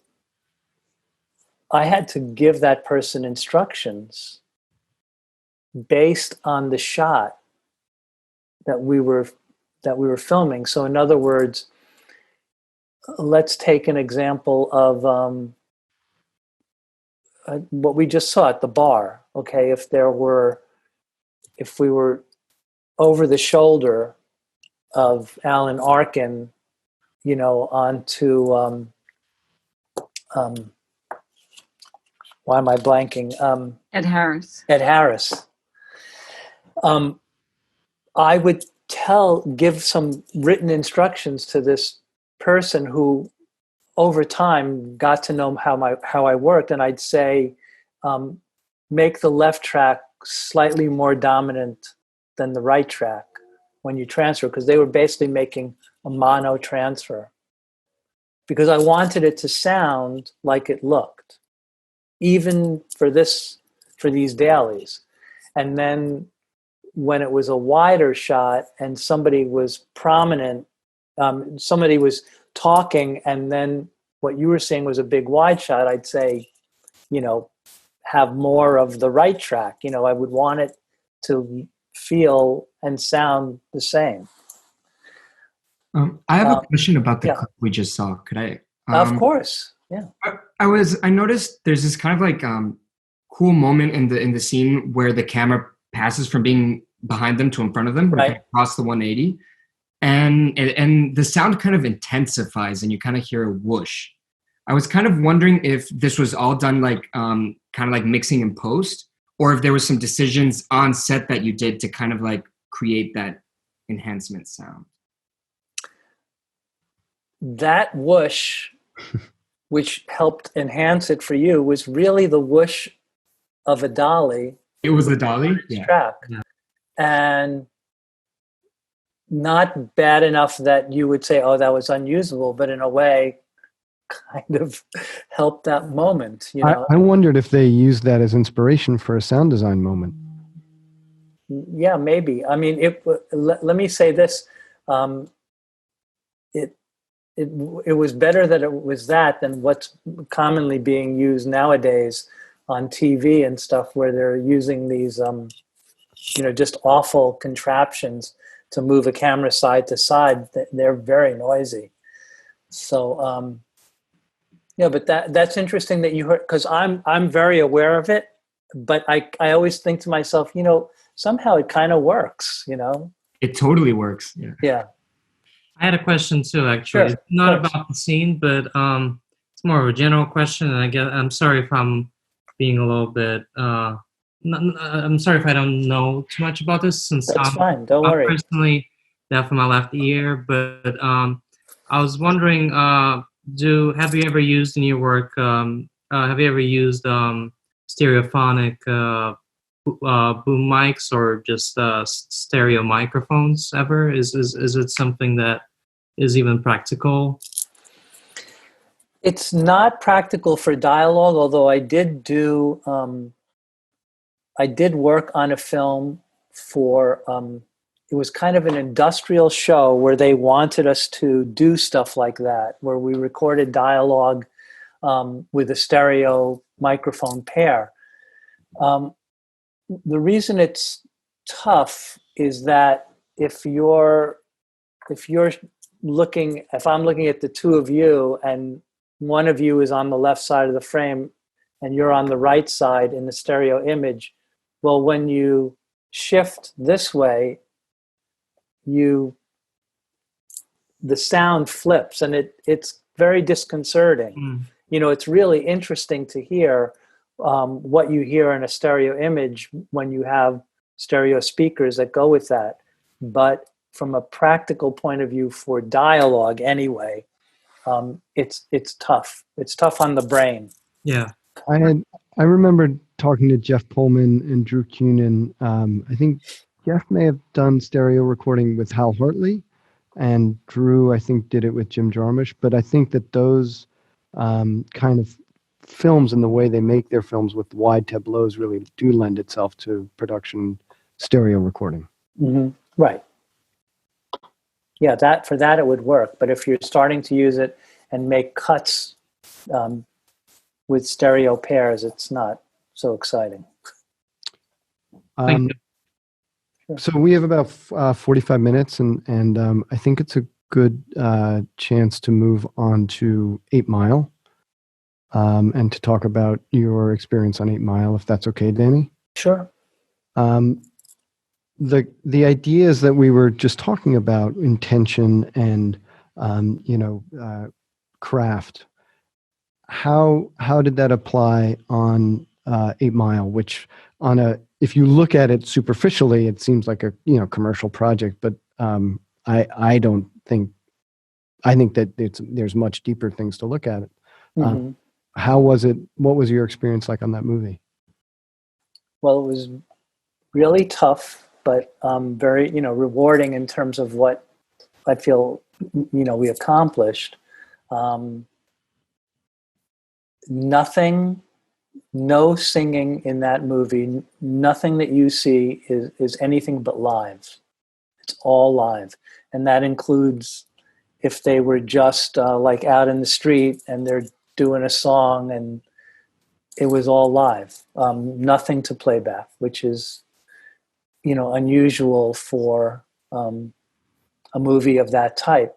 I had to give that person instructions based on the shot that we were filming. So in other words, let's take an example of what we just saw at the bar. Okay, if we were over the shoulder of Alan Arkin, onto why am I blanking? Ed Harris. Ed Harris. I would give some written instructions to this person who over time got to know how I worked, and I'd say, make the left track slightly more dominant than the right track when you transfer, because they were basically making a mono transfer, because I wanted it to sound like it looked, even for these dailies. And then when it was a wider shot and somebody was prominent, somebody was talking, and then what you were saying was a big wide shot, I'd say, have more of the right track. I would want it to feel and sound the same. I have a question about the clip we just saw. Could I? Of course, yeah. I noticed there's this kind of like cool moment in the scene where the camera passes from being behind them to in front of them, right, across the 180, and the sound kind of intensifies, and you kind of hear a whoosh. I was kind of wondering if this was all done like kind of like mixing in post, or if there was some decisions on set that you did to kind of like create that enhancement sound. That whoosh, which helped enhance it for you, was really the whoosh of a dolly. It was the dolly? Track. Yeah. And not bad enough that you would say, oh, that was unusable, but in a way kind of helped that moment. I wondered if they used that as inspiration for a sound design moment. Yeah, maybe. I mean, let me say this. It was better that it was that than what's commonly being used nowadays on TV and stuff, where they're using these, just awful contraptions to move a camera side to side. They're very noisy. So, but that's interesting that you heard, because I'm very aware of it, but I always think to myself, somehow it kind of works, It totally works. Yeah. I had a question too, actually. Sure, it's not about the scene, but it's more of a general question. And I'm sorry if I'm being a little bit. I'm sorry if I don't know too much about this, since that's fine. Don't worry. I'm personally deaf in my left ear, but I was wondering, have you ever used in your work? Have you ever used stereophonic boom mics, or just stereo microphones ever? Is it something that is even practical? It's not practical for dialogue, although I did work on a film for, it was kind of an industrial show where they wanted us to do stuff like that, where we recorded dialogue with a stereo microphone pair. The reason it's tough is that if I'm looking at the two of you and one of you is on the left side of the frame and you're on the right side in the stereo image, well, when you shift this way, the sound flips, and it's very disconcerting. It's really interesting to hear what you hear in a stereo image when you have stereo speakers that go with that. But from a practical point of view for dialogue anyway, it's tough. It's tough on the brain. Yeah. I remember talking to Jeff Pullman and Drew Cunin. I think Jeff may have done stereo recording with Hal Hartley, and Drew, I think, did it with Jim Jarmusch. But I think that those kind of films and the way they make their films with wide tableaus really do lend itself to production stereo recording. Mm-hmm. Right. Yeah, for that it would work. But if you're starting to use it and make cuts with stereo pairs, it's not so exciting. So we have about 45 minutes, and I think it's a good chance to move on to 8 Mile and to talk about your experience on 8 Mile, if that's okay, Danny. Sure. The ideas that we were just talking about, intention and craft, how did that apply on 8 Mile, which if you look at it superficially, it seems like a commercial project, but I think that there's much deeper things to look at it. Mm-hmm. How was it? What was your experience like on that movie? Well, it was really tough, but very rewarding in terms of what I feel we accomplished. No singing in that movie. Nothing that you see is anything but live. It's all live, and that includes if they were just like out in the street and they're doing a song, and it was all live. Nothing to playback, which is unusual for a movie of that type.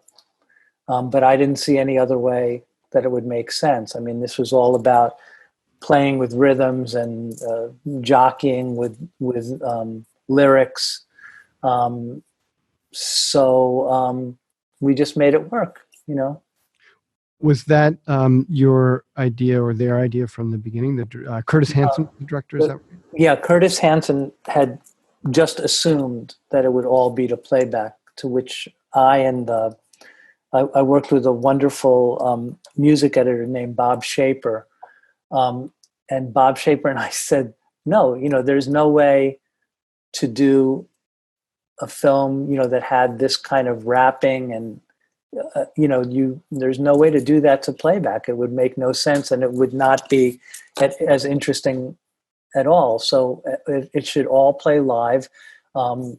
But I didn't see any other way that it would make sense. I mean, this was all about playing with rhythms and jockeying with lyrics. So we just made it work, Was that your idea or their idea from the beginning? The Curtis Hanson, the director, is that right? Yeah, Curtis Hanson had just assumed that it would all be to playback, to which I worked with a wonderful music editor named Bob Shaper. And Bob Shaper and I said, no, there's no way to do a film, that had this kind of rapping and, there's no way to do that to playback. It would make no sense, and it would not be as interesting at all. So it should all play live. The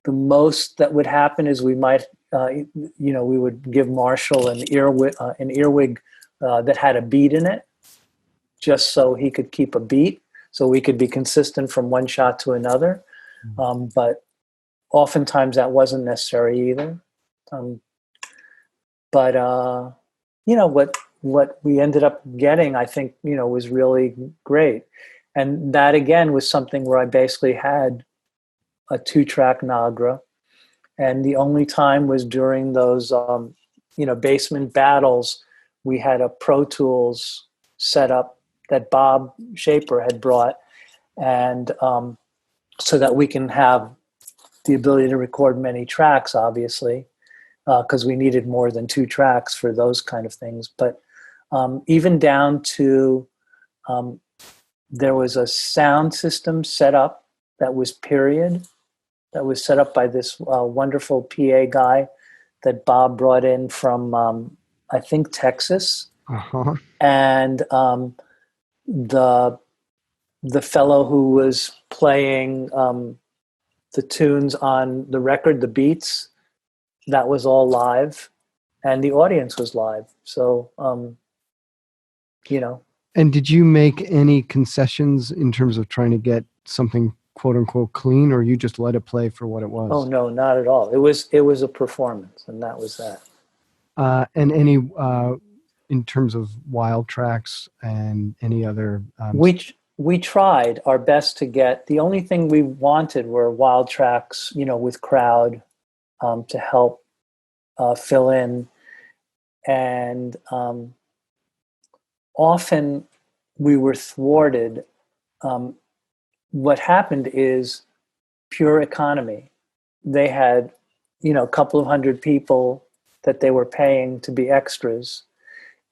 most that would happen is we might, we would give Marshall an earwig that had a beat in it, just so he could keep a beat, so we could be consistent from one shot to another. But oftentimes that wasn't necessary either. But what we ended up getting, I think, was really great. And that again was something where I basically had a 2-track Nagra, and the only time was during those basement battles. We had a Pro Tools set up that Bob Shaper had brought, and so that we can have the ability to record many tracks, obviously, because we needed more than 2 tracks for those kind of things. But even down to there was a sound system set up that was period, that was set up by this wonderful PA guy that Bob brought in from, I think, Texas. Uh-huh. And the fellow who was playing the tunes on the record, the beats, that was all live, and the audience was live. So, And did you make any concessions in terms of trying to get something quote unquote clean, or you just let it play for what it was? Oh no, not at all. It was a performance, and that was that. And any in terms of wild tracks and any other we tried our best to get. The only thing we wanted were wild tracks, with crowd to help fill in, and often we were thwarted. What happened is pure economy. They had, a couple of hundred people that they were paying to be extras.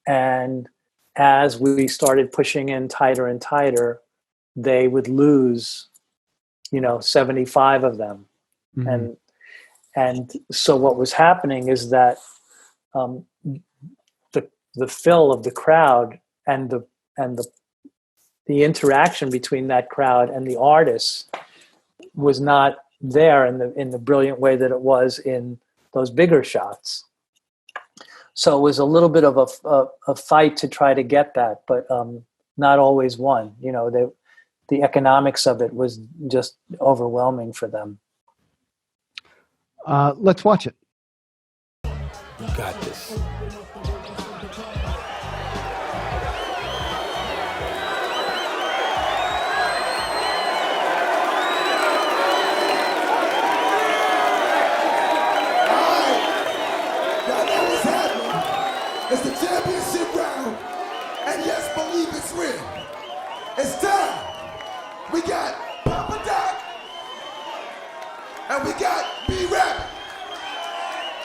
And as we started pushing in tighter and tighter, they would lose, 75 of them. Mm-hmm. And so what was happening is that the fill of the crowd and the interaction between that crowd and the artists was not there in the brilliant way that it was in those bigger shots. So it was a little bit of a fight to try to get that, but not always won. The economics of it was just overwhelming for them. Let's watch it. You got this. It's the championship round, and yes, believe it's real. It's time. We got Papa Doc, and we got B-Rabbit.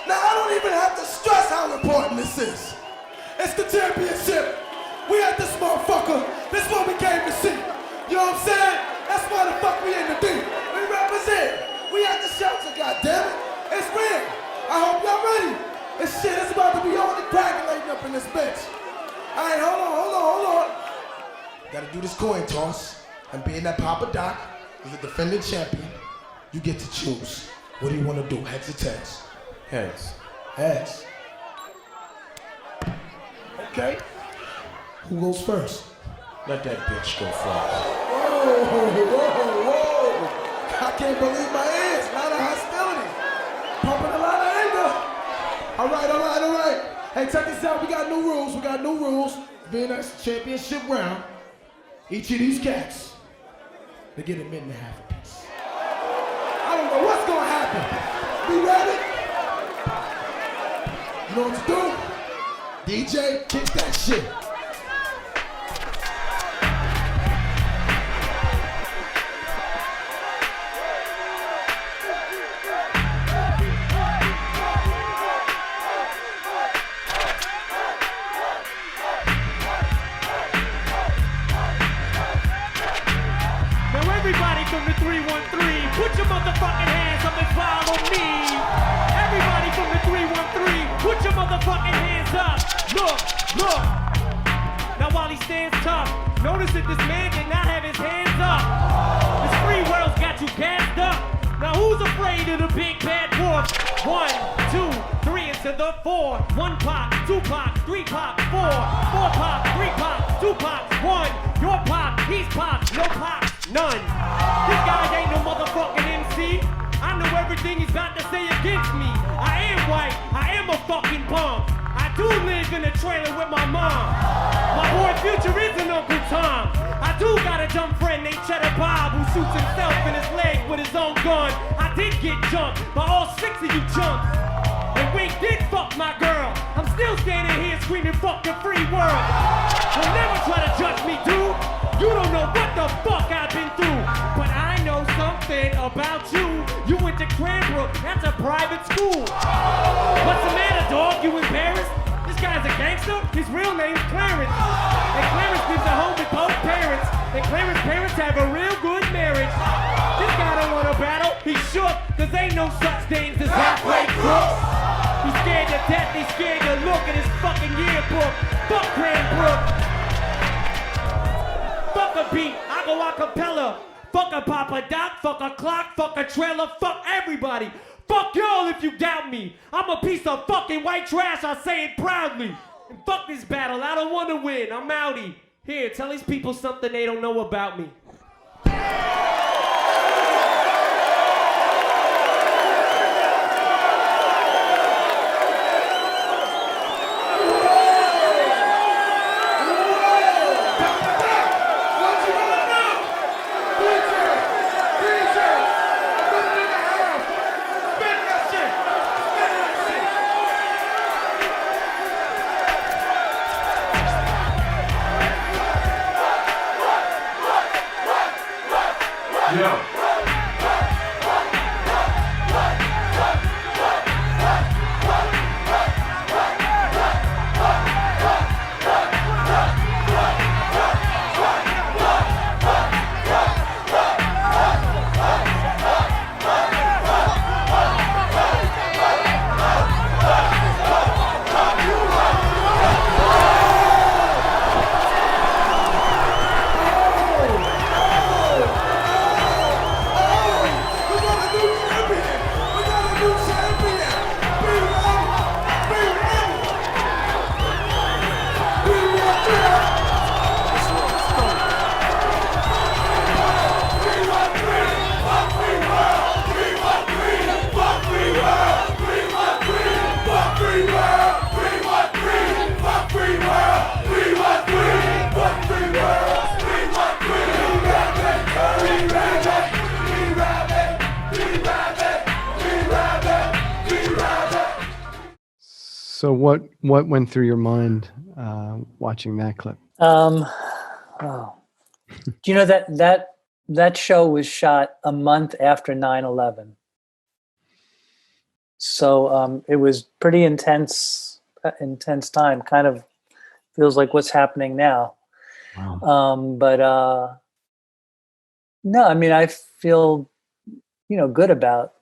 Now, I don't even have to stress how important this is. It's the championship. We at this motherfucker. This is what we came to see. You know what I'm saying? That's why the fuck we in the deep. We represent. We at the shelter, goddammit. It's real. I hope y'all ready. This shit is about to be on and calculating up in this bitch. All right, hold on. Gotta do this coin toss. And being that Papa Doc is the defending champion, you get to choose. What do you want to do, heads or tails? Heads. Heads. Okay. Who goes first? Let that bitch go first. Whoa. I can't believe my ears. A lot of hostility. Pumping a lot of anger. All right. Hey, check this out. We got new rules. Being a championship round, each of these cats, they get a minute and a half apiece. I don't know what's gonna happen. Be ready? You know what to do? DJ, kick that shit. Everybody from the 313, put your motherfucking hands up and follow me. Everybody from the 313, put your motherfucking hands up. Look. Now while he stands tough, notice that this man did not have his hands up. This free world's got you gassed up. Now who's afraid of the big bad wolf? 1, 2, 3 into the 4. 1 pop, 2 pop, 3 pop, 4. 4 pop, 3 pop, 2 pop, 1. Your pop, he's pop, no pop, none. This guy ain't no motherfucking MC. I know everything he's about to say against me. I am white, I am a fucking bum. I do live in a trailer with my mom. My boy Future is an Uncle Tom. I do got a dumb friend named Cheddar Bob who shoots himself in his leg with his own gun. I did get jumped by all 6 of you chumps. And Wink did fuck my girl. I'm still standing here screaming fuck the free world. You'll never try to judge me, dude. You don't know what the fuck I've been through. But I know something about you. You went to Cranbrook, that's a private school. What's the matter, dog? You embarrassed? This guy's a gangster? His real name's Clarence. And Clarence lives at home with both parents. And Clarence's parents have a real good marriage. This guy don't want to battle, he's shook. Cause ain't no such things as halfway crooks. He's scared to death, he's scared to look at his fucking yearbook. Fuck Cranbrook. Fuck a beat, I go a cappella. Fuck a Papa Doc, fuck a clock, fuck a trailer, fuck everybody. Fuck y'all if you doubt me. I'm a piece of fucking white trash, I say it proudly. And fuck this battle, I don't want to win, I'm outie. Here, tell these people something they don't know about me. So what went through your mind watching that clip? Oh. Do you know that show was shot a month after 9/11? So it was pretty intense time. Kind of feels like what's happening now. Wow. But no, I mean, I feel, good about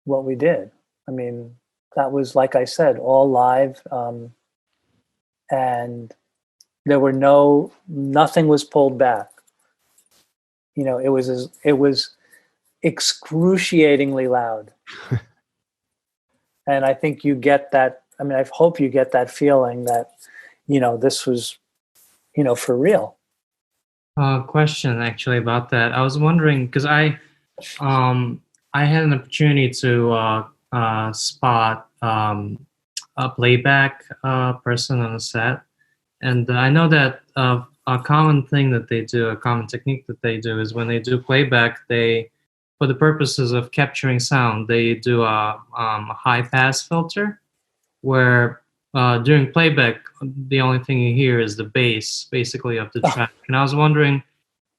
what we did. I mean, that was, like I said, all live. And there were nothing was pulled back. It was excruciatingly loud. And I think you get that. I mean, I hope you get that feeling that, this was, for real. Question actually about that. I was wondering because I had an opportunity to spot a playback person on the set, and I know that a common thing that they do, a common technique that they do, is when they do playback, they, for the purposes of capturing sound, they do a high pass filter, where during playback, the only thing you hear is the bass, basically, of the track. And I was wondering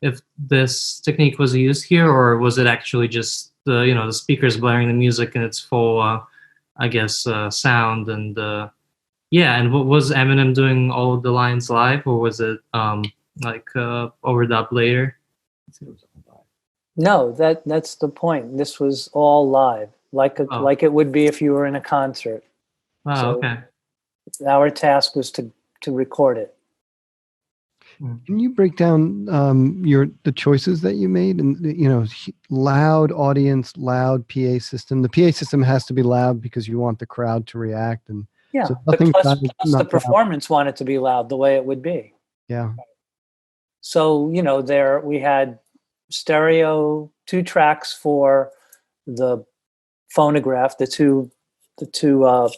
if this technique was used here, or was it actually just the speakers blaring the music in its full, I guess, sound. And and what was Eminem doing all of the lines live, or was it overdubbed later? No, that's the point. This was all live, like it would be if you were in a concert. Wow. Okay. Our task was to record it. Can you break down the choices that you made? And loud audience, loud PA system. The PA system has to be loud because you want the crowd to react, and Yeah, so but plus the performance wanted to be loud the way it would be. Yeah. So there we had stereo, 2 tracks for the phonograph, the two turntables,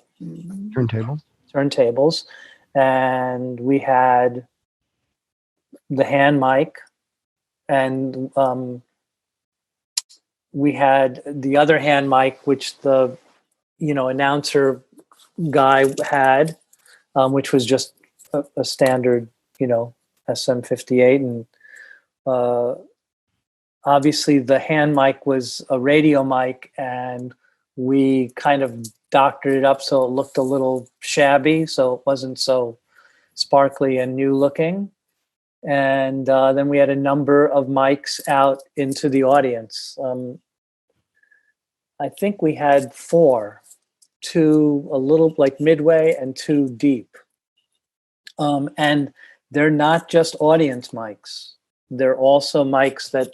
and we had the hand mic, and we had the other hand mic, which the announcer guy had, which was just a standard SM58, and obviously the hand mic was a radio mic, and we kind of doctored it up so it looked a little shabby, so it wasn't so sparkly and new looking. And then we had a number of mics out into the audience. I think we had 4, 2 a little like midway and 2 deep. And they're not just audience mics. They're also mics that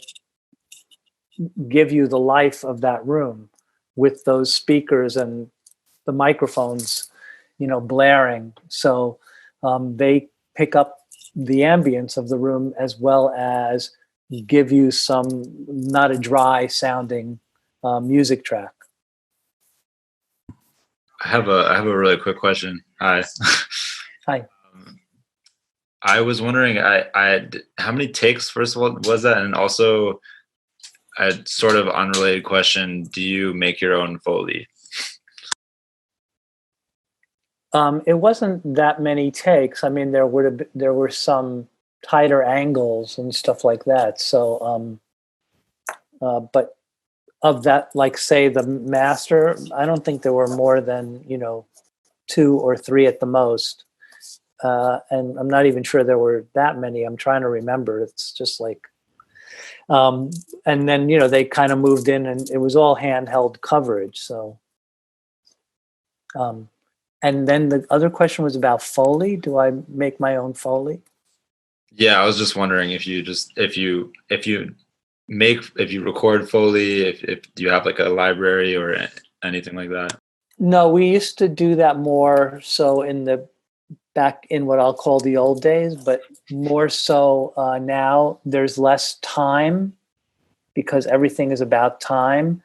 give you the life of that room with those speakers and the microphones, blaring. So they pick up the ambience of the room as well as give you some not a dry sounding music track. I have a really quick question. Hi. Hi. I was wondering, how many takes, first of all, was that? And also, a sort of unrelated question, do you make your own Foley? It wasn't that many takes. I mean, there were some tighter angles and stuff like that. So, but of that, like say the master, I don't think there were more than 2 or 3 at the most. And I'm not even sure there were that many. I'm trying to remember. It's just like, and then they kind of moved in, and it was all handheld coverage. So, and then the other question was about Foley. Do I make my own Foley? Yeah, I was just wondering if you record Foley, if you have like a library or anything like that. No, we used to do that more so back in what I'll call the old days, but more so now there's less time because everything is about time.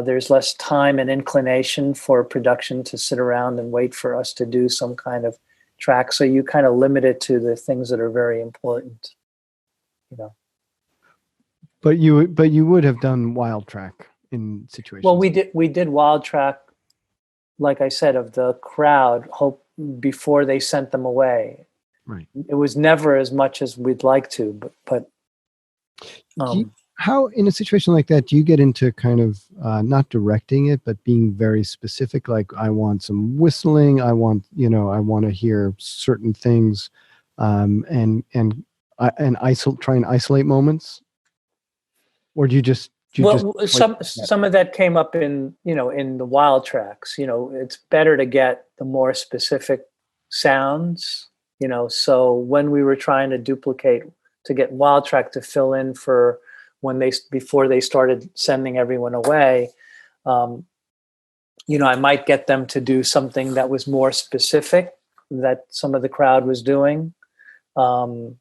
There's less time and inclination for production to sit around and wait for us to do some kind of track. So you kind of limit it to the things that are very important, But you would have done wild track in situations. Well, we did wild track like I said, of the crowd before they sent them away. Right. It was never as much as we'd like to, but how, in a situation like that, do you get into kind of not directing it, but being very specific? Like, I want some whistling. I want to hear certain things, and try and isolate moments, or do you just? Some of that came up in the wild tracks. It's better to get the more specific sounds. So when we were trying to get wild track to fill in for before they started sending everyone away, I might get them to do something that was more specific that some of the crowd was doing. But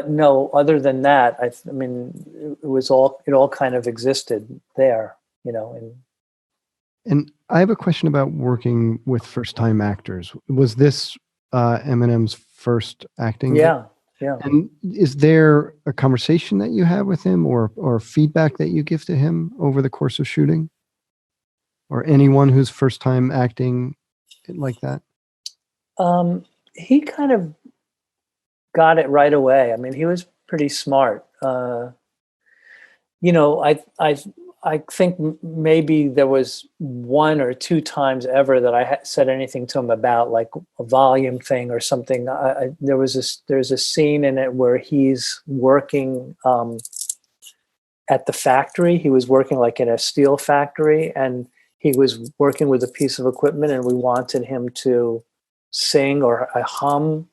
no, other than that, I mean, it all kind of existed there, And I have a question about working with first-time actors. Was this Eminem's first acting? Yeah. And is there a conversation that you have with him, or feedback that you give to him over the course of shooting, or anyone who's first time acting like that? He kind of got it right away. I mean, he was pretty smart. I think maybe there was 1 or 2 times ever that I said anything to him about like a volume thing or something. There's a scene in it where he's working at the factory. He was working like in a steel factory, and he was working with a piece of equipment, and we wanted him to sing or hum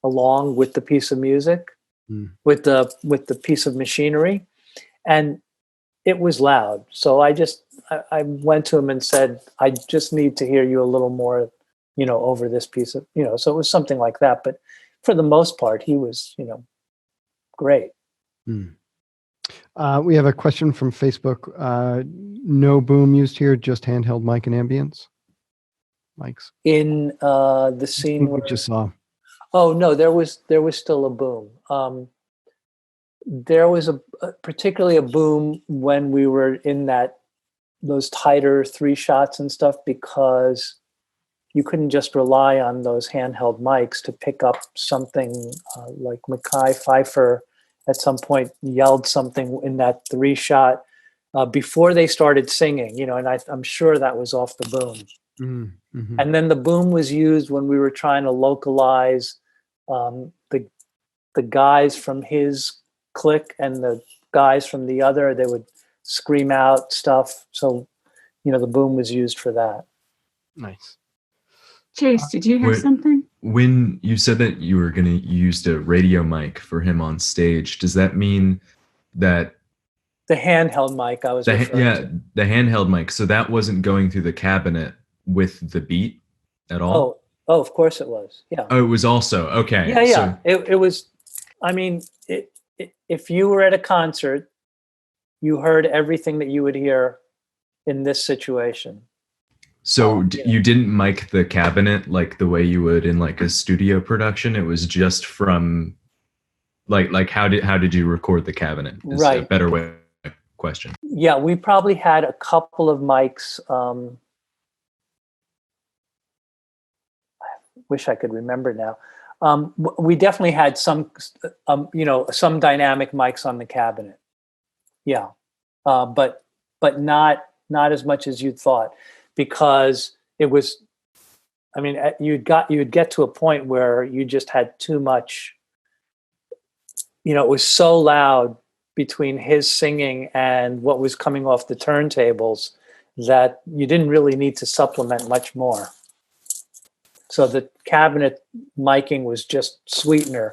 along with the piece of music, with the piece of machinery, and it was loud. So I went to him and said, I just need to hear you a little more, over this piece of, so it was something like that. But for the most part, he was, great. We have a question from Facebook. No boom used here, just handheld mic and ambience mics. In the scene we just saw. Oh no, there was still a boom. There was particularly a boom when we were in those tighter 3 shots and stuff, because you couldn't just rely on those handheld mics to pick up something. Like Mekhi Phifer at some point yelled something in that 3 shot before they started singing, and I'm sure that was off the boom. Mm-hmm. And then the boom was used when we were trying to localize the guys from his clique and the guys from the other. They would scream out stuff. So, the boom was used for that. Nice. Chase, did you have something? When you said that you were going to use a radio mic for him on stage, does that mean that the handheld mic I was referring to? The handheld mic. So that wasn't going through the cabinet with the beat at all? Oh, of course it was. Yeah. Oh, it was also. Okay. Yeah. So, it was, I mean, if you were at a concert, you heard everything that you would hear in this situation. So you didn't mic the cabinet like the way you would in like a studio production? It was just from like how did you record the cabinet? Is right. A better way question. Yeah, we probably had a couple of mics. I wish I could remember now. We definitely had some dynamic mics on the cabinet. Yeah, but not as much as you'd thought, because it was. I mean, you'd get to a point where you just had too much. It was so loud between his singing and what was coming off the turntables that you didn't really need to supplement much more. So the cabinet miking was just sweetener.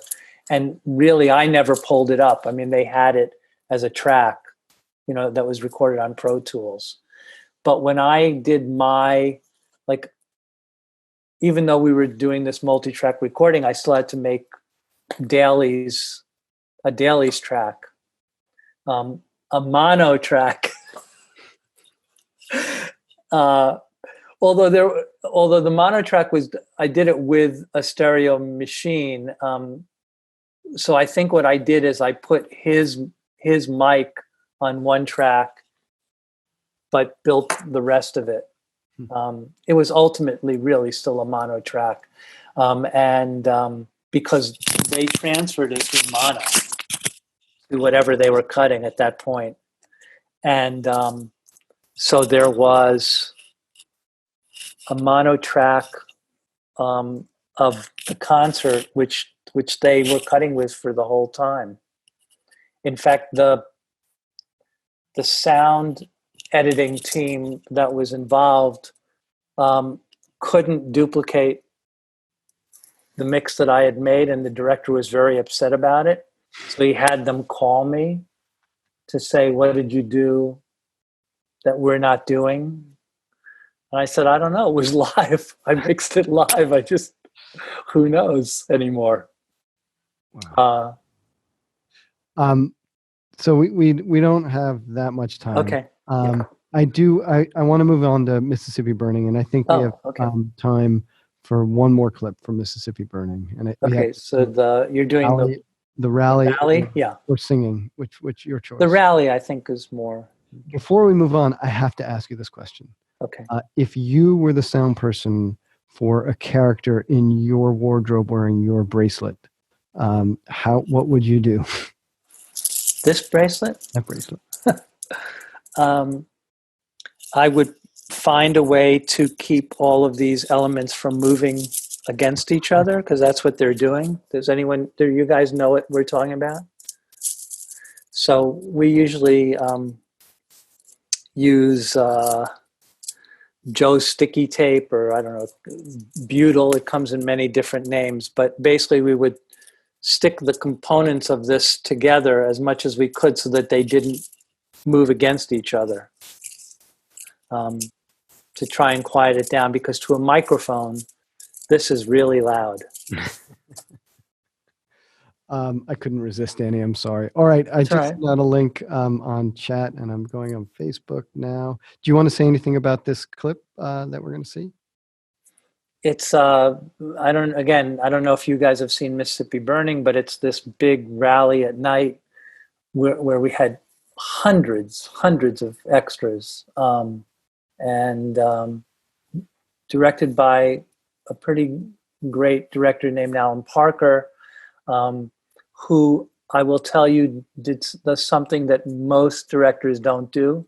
And really, I never pulled it up. I mean, they had it as a track, that was recorded on Pro Tools. But when I did even though we were doing this multi-track recording, I still had to make a dailies track, a mono track. Although the mono track I did it with a stereo machine. So I think what I did is I put his mic on one track but built the rest of it. It was ultimately really still a mono track. Because they transferred it in mono to whatever they were cutting at that point. And so there was a mono track of the concert, which they were cutting with for the whole time. In fact, the sound editing team that was involved couldn't duplicate the mix that I had made, and the director was very upset about it. So he had them call me to say, what did you do that we're not doing? And I said, I don't know. It was live. I mixed it live. Who knows anymore? Wow. So we don't have that much time. Okay. I want to move on to Mississippi Burning, and I think we have time for one more clip from Mississippi Burning. And you're doing the rally, yeah, or singing, which your choice. The rally, I think, is more. Before we move on, I have to ask you this question. Okay. If you were the sound person for a character in your wardrobe wearing your bracelet, what would you do? This bracelet? That bracelet. I would find a way to keep all of these elements from moving against each other, because that's what they're doing. Do you guys know what we're talking about? So we usually use Joe's sticky tape, or I don't know, butyl. It comes in many different names, but basically we would stick the components of this together as much as we could so that they didn't move against each other, to try and quiet it down, because to a microphone, this is really loud. I couldn't resist, Danny. I'm sorry. All right. I just got a link on chat, and I'm going on Facebook now. Do you want to say anything about this clip that we're going to see? It's I don't know if you guys have seen Mississippi Burning, but it's this big rally at night where we had hundreds of extras, and directed by a pretty great director named Alan Parker, who I will tell you does something that most directors don't do.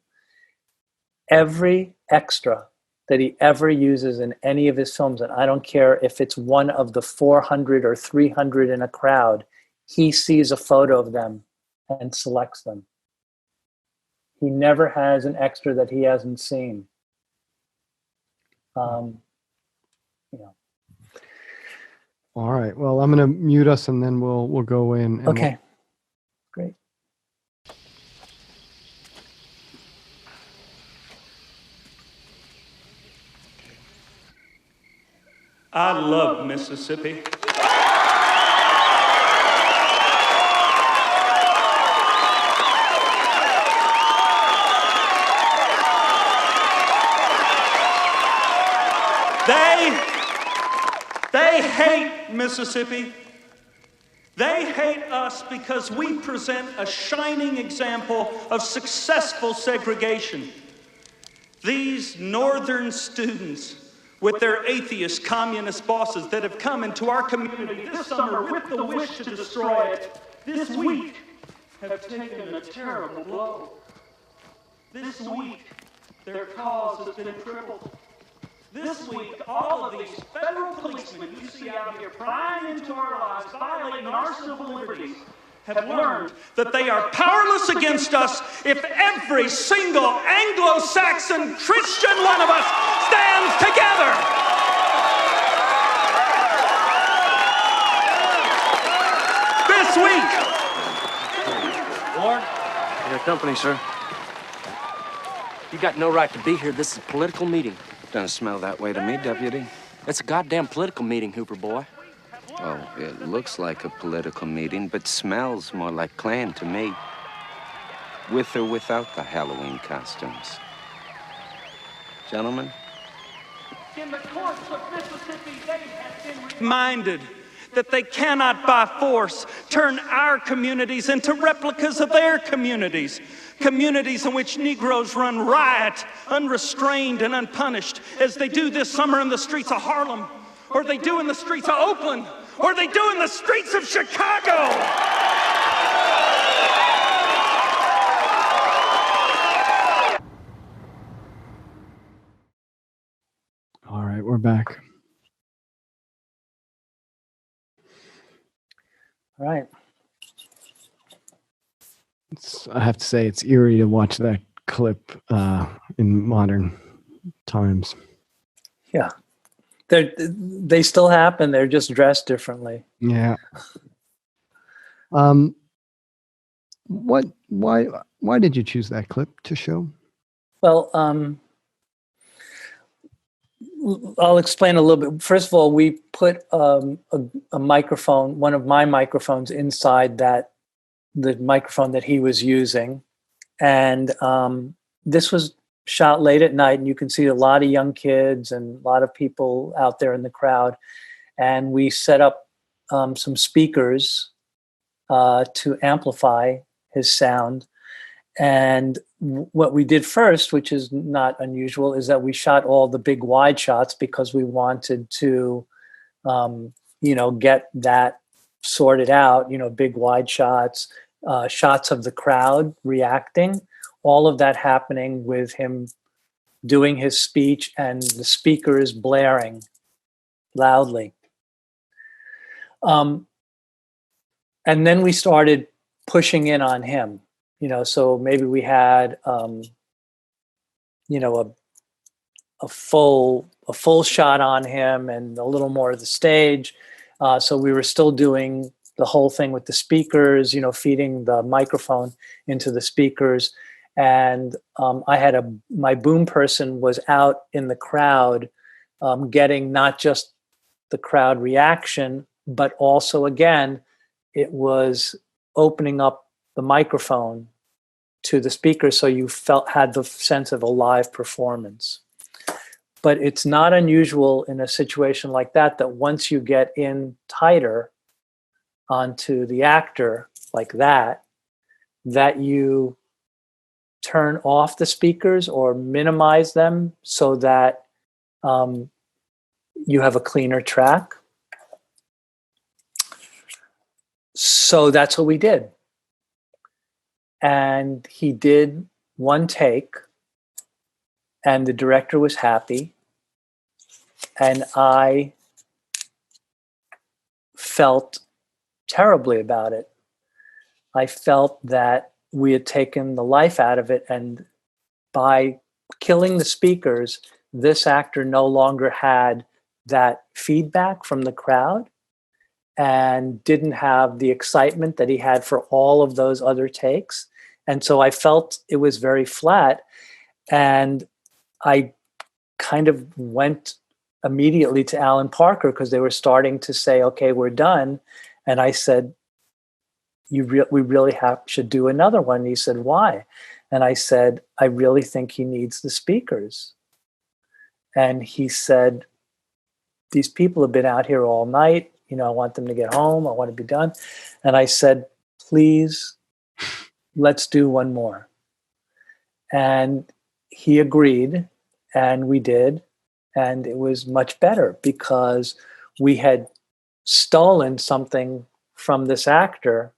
Every extra that he ever uses in any of his films, and I don't care if it's one of the 400 or 300 in a crowd, he sees a photo of them and selects them. He never has an extra that he hasn't seen. All right. Well, I'm going to mute us, and then we'll go in. And okay. Great. I love Mississippi. They hate Mississippi. They hate us because we present a shining example of successful segregation. These northern students, with their atheist communist bosses that have come into our community this summer with the wish to destroy it, this week have taken a terrible blow. This week, their cause has been crippled. This week, all of these federal policemen you see out here prying into our lives, violating our civil liberties, have learned that they are powerless against us if every single Anglo-Saxon Christian one of us stands together. This week. Ward, your company, sir. You got no right to be here. This is a political meeting. Doesn't smell that way to me, Deputy. It's a goddamn political meeting, Hooper boy. Oh, it looks like a political meeting, but smells more like Klan to me. With or without the Halloween costumes. Gentlemen? In the courts of Mississippi, they have been minded. that they cannot by force turn our communities into replicas of their communities. Communities in which Negroes run riot, unrestrained and unpunished, as they do this summer in the streets of Harlem, or they do in the streets of Oakland, or they do in the streets of Chicago. All right, we're back. All right. I have to say, it's eerie to watch that clip in modern times. Yeah. They still happen. They're just dressed differently. Yeah. Why did you choose that clip to show? Well, I'll explain a little bit. First of all, we put a microphone, one of my microphones, inside the microphone that he was using. And this was shot late at night, and you can see a lot of young kids and a lot of people out there in the crowd. And we set up some speakers to amplify his sound. And what we did first, which is not unusual, is that we shot all the big wide shots because we wanted to, get that sorted out, big wide shots, shots of the crowd reacting, all of that happening with him doing his speech and the speakers blaring loudly. And then we started pushing in on him. So maybe we had, a full shot on him and a little more of the stage. So we were still doing the whole thing with the speakers, feeding the microphone into the speakers. And I had my boom person was out in the crowd, getting not just the crowd reaction, but also, again, it was opening up the microphone to the speaker, so you had the sense of a live performance. But it's not unusual in a situation like that once you get in tighter onto the actor like that you turn off the speakers or minimize them so that you have a cleaner track. So that's what we did. And he did one take, and the director was happy. And I felt terribly about it. I felt that we had taken the life out of it, and by killing the speakers, this actor no longer had that feedback from the crowd and didn't have the excitement that he had for all of those other takes. And so I felt it was very flat, and I kind of went immediately to Alan Parker because they were starting to say, okay, we're done. And I said, we really should do another one. And he said, why? And I said, I really think he needs the speakers. And he said, these people have been out here all night. I want them to get home. I want to be done. And I said, please, let's do one more. And he agreed, and we did. And it was much better because we had stolen something from this actor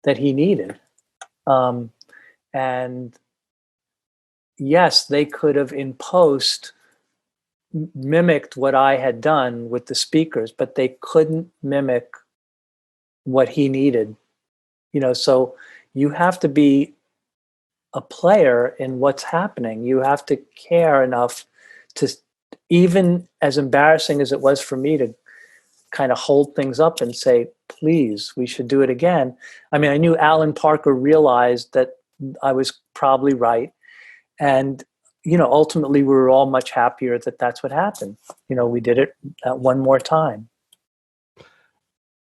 that he needed. And yes, they could have in post mimicked what I had done with the speakers, but they couldn't mimic what he needed. So you have to be a player in what's happening. You have to care enough to, even as embarrassing as it was for me to kind of hold things up and say, please, we should do it again. I mean, I knew Alan Parker realized that I was probably right. And, ultimately we were all much happier that that's what happened. We did it one more time.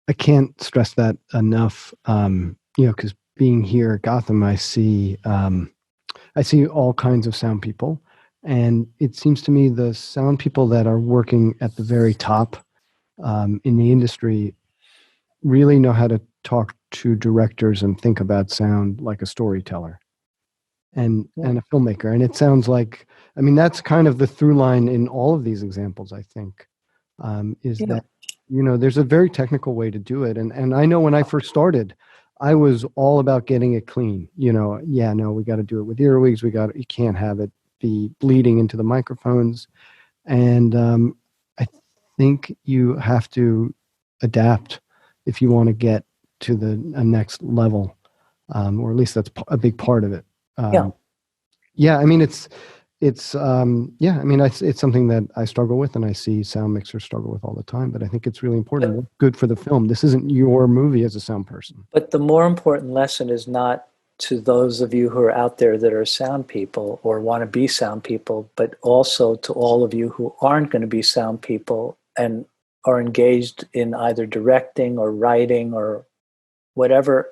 I can't stress that enough. Because being here at Gotham, I see all kinds of sound people. And it seems to me the sound people that are working at the very top in the industry really know how to talk to directors and think about sound like a storyteller and a filmmaker. And it sounds like, I mean, that's kind of the through line in all of these examples, I think, is that, you know, there's a very technical way to do it. And I know when I first started, I was all about getting it clean. You know, yeah, no, we got to do it with earwigs. You can't have it be bleeding into the microphones. And I think you have to adapt if you want to get to the next level, or at least that's a big part of it. Yeah. I mean, it's something that I struggle with, and I see sound mixers struggle with all the time. But I think it's really important. What's good for the film. This isn't your movie as a sound person. But the more important lesson is not to those of you who are out there that are sound people or want to be sound people, but also to all of you who aren't going to be sound people and are engaged in either directing or writing or whatever.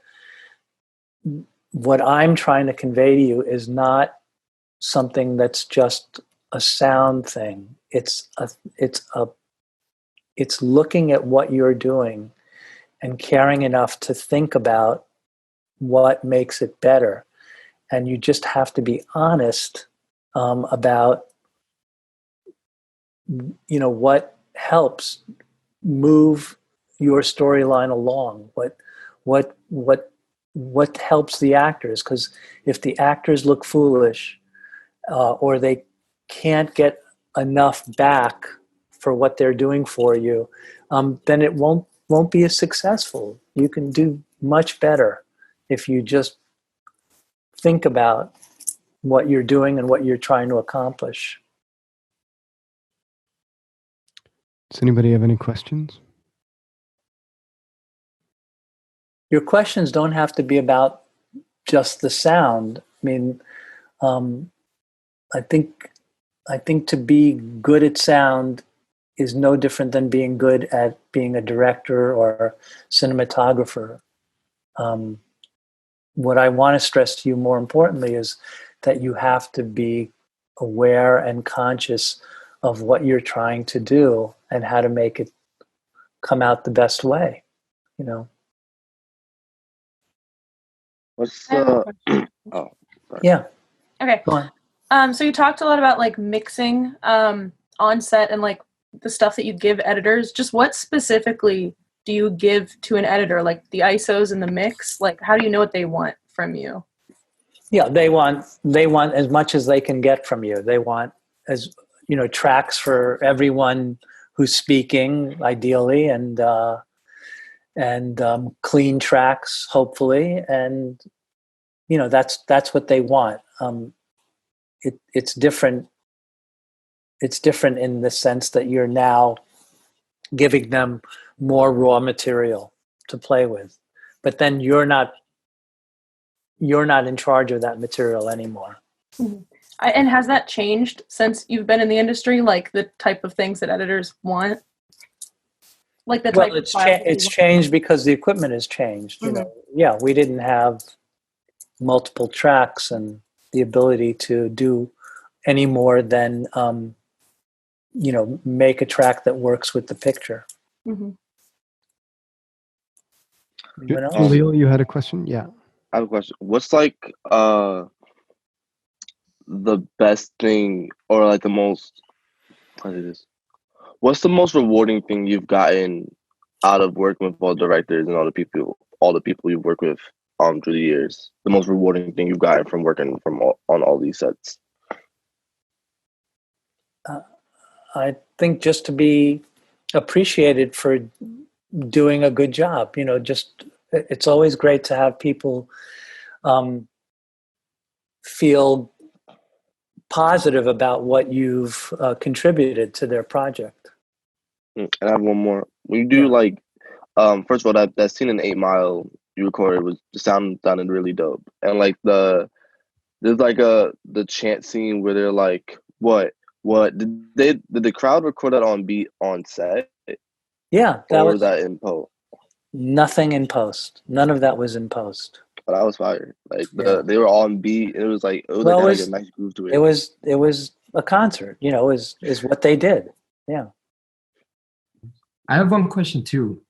What I'm trying to convey to you is not something that's just a sound thing. It's looking at what you're doing and caring enough to think about what makes it better. And you just have to be honest about, you know, what helps move your storyline along, what helps the actors. Because if the actors look foolish or they can't get enough back for what they're doing for you, then it won't be as successful. You can do much better if you just think about what you're doing and what you're trying to accomplish. Does anybody have any questions? Your questions don't have to be about just the sound. I mean, I think to be good at sound is no different than being good at being a director or cinematographer. What I want to stress to you more importantly is that you have to be aware and conscious of what you're trying to do and how to make it come out the best way, you know. What's the oh sorry. Yeah. Okay. Go on. So you talked a lot about like mixing on set and like the stuff that you give editors. Just what specifically do you give to an editor? Like the ISOs and the mix? Like how do you know what they want from you? Yeah, they want as much as they can get from you. They want, as you know, tracks for everyone who's speaking, ideally, and clean tracks, hopefully, and you know that's what they want. It's different. It's different in the sense that you're now giving them more raw material to play with, but then you're not in charge of that material anymore. Mm-hmm. And has that changed since you've been in the industry? Like the type of things that editors want? Like the type it's changed because the equipment has changed. You know, yeah, we didn't have multiple tracks and the ability to do any more than you know, make a track that works with the picture. Mm-hmm. Leo, you had a question? Yeah. I have a question. What's like the best thing or like the most, how do I do this? What's the most rewarding thing you've gotten out of working with all directors and all the people you've worked with through the years? The most rewarding thing you've gotten from working on all these sets? I think just to be appreciated for doing a good job. You know, just it's always great to have people feel positive about what you've contributed to their project. And I have one more. When you do like, first of all, that scene in 8 Mile you recorded sounded really dope. And like there's like the chant scene where they're like, what did the crowd record that on beat on set? Yeah, or was that in post? Nothing in post. None of that was in post. But I was fired. Like they were on beat. It was like like a nice groove to it. It was a concert. You know, is what they did. Yeah. I have one question too.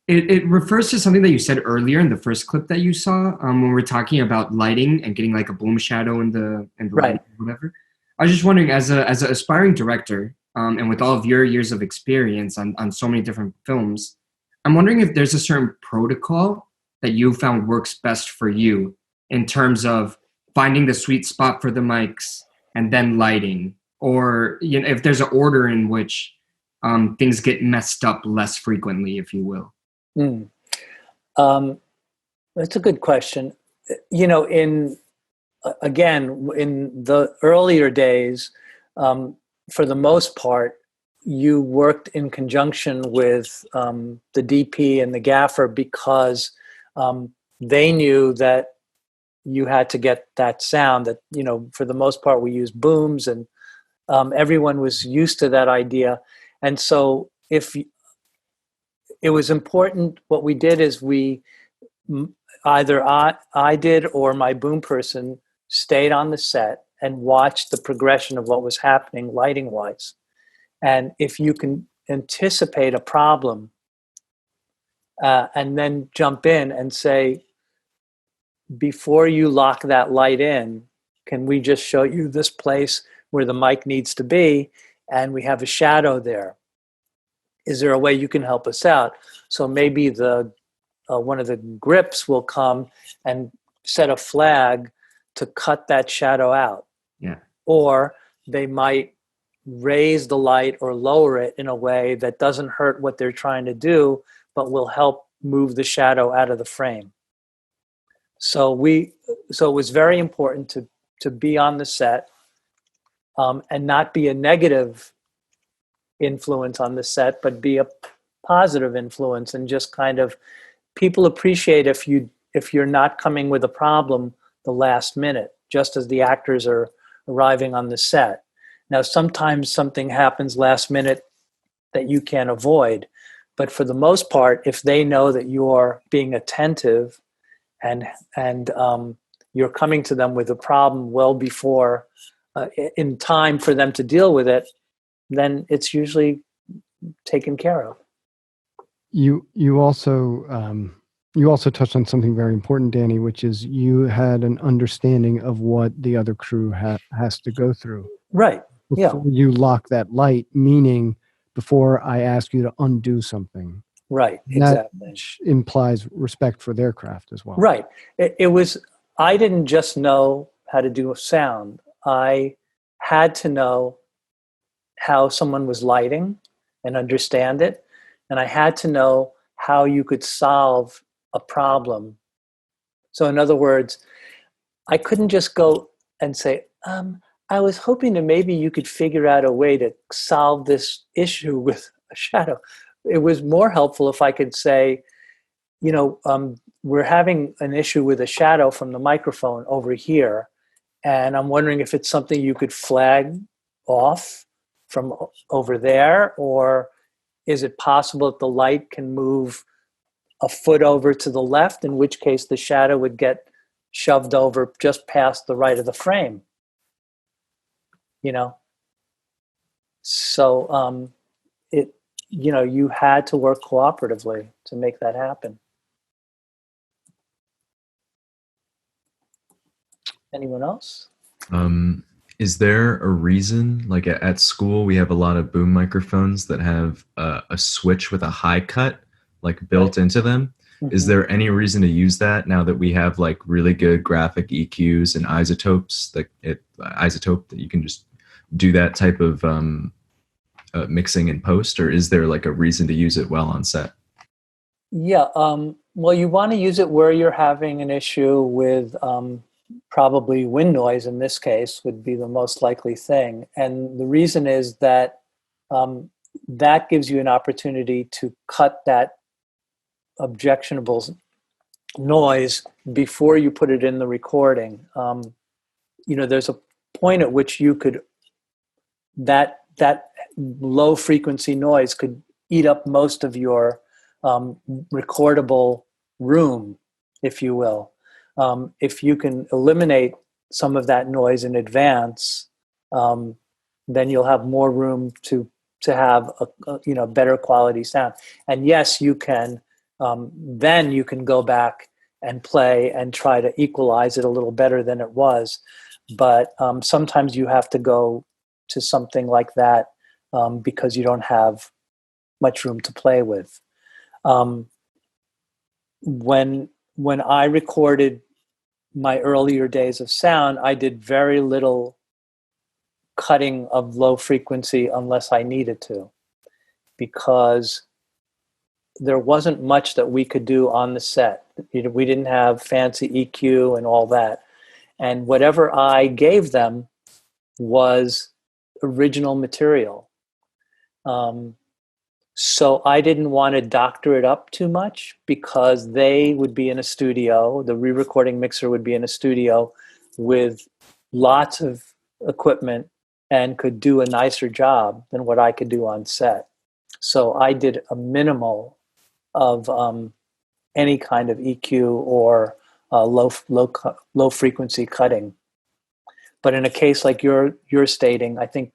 it refers to something that you said earlier in the first clip that you saw, when we're talking about lighting and getting like a boom shadow in the Right. light, whatever. I was just wondering, as an aspiring director, and with all of your years of experience on so many different films, I'm wondering if there's a certain protocol that you found works best for you in terms of finding the sweet spot for the mics and then lighting, or if there's an order in which things get messed up less frequently, if you will. That's a good question. In the earlier days, for the most part, you worked in conjunction with the DP and the gaffer because they knew that you had to get that sound. That for the most part, we used booms, and everyone was used to that idea. And so, if it was important, what we did is we either I did or my boom person stayed on the set and watched the progression of what was happening lighting wise. And if you can anticipate a problem and then jump in and say, before you lock that light in, can we just show you this place where the mic needs to be and we have a shadow there? Is there a way you can help us out? So maybe one of the grips will come and set a flag to cut that shadow out. Yeah. Or they might raise the light or lower it in a way that doesn't hurt what they're trying to do, but will help move the shadow out of the frame. So it was very important to be on the set and not be a negative influence on the set, but be a positive influence, and just kind of, people appreciate if you're not coming with a problem the last minute, just as the actors are arriving on the set. Now, sometimes something happens last minute that you can't avoid, but for the most part, if they know that you're being attentive and you're coming to them with a problem well before in time for them to deal with it, then it's usually taken care of. You also touched on something very important, Danny, which is you had an understanding of what the other crew has to go through. Right. Before you lock that light, meaning before I ask you to undo something. Right. That Exactly. implies respect for their craft as well. Right. I didn't just know how to do a sound. I had to know how someone was lighting and understand it. And I had to know how you could solve a problem. So in other words, I couldn't just go and say, I was hoping that maybe you could figure out a way to solve this issue with a shadow. It was more helpful if I could say, we're having an issue with a shadow from the microphone over here, and I'm wondering if it's something you could flag off from over there, or is it possible that the light can move a foot over to the left, in which case the shadow would get shoved over just past the right of the frame, So you had to work cooperatively to make that happen. Anyone else? Is there a reason, like at school, we have a lot of boom microphones that have a switch with a high cut, like built into them? Mm-hmm. Is there any reason to use that now that we have like really good graphic EQs and isotopes that you can just do that type of mixing in post, or is there like a reason to use it well on set? Yeah, well, you want to use it where you're having an issue with probably wind noise. In this case would be the most likely thing. And the reason is that that gives you an opportunity to cut that objectionable noise before you put it in the recording. There's a point at which you could, that low frequency noise could eat up most of your recordable room, if you will. If you can eliminate some of that noise in advance, then you'll have more room to have a better quality sound. And yes, you can then you can go back and play and try to equalize it a little better than it was. But sometimes you have to go to something like that because you don't have much room to play with. When I recorded my earlier days of sound, I did very little cutting of low frequency unless I needed to, because there wasn't much that we could do on the set. We didn't have fancy EQ and all that. And whatever I gave them was original material. So I didn't want to doctor it up too much, because they would be in a studio, the re-recording mixer would be in a studio with lots of equipment and could do a nicer job than what I could do on set. So I did a minimal of any kind of EQ or low frequency cutting. But in a case like you're stating, I think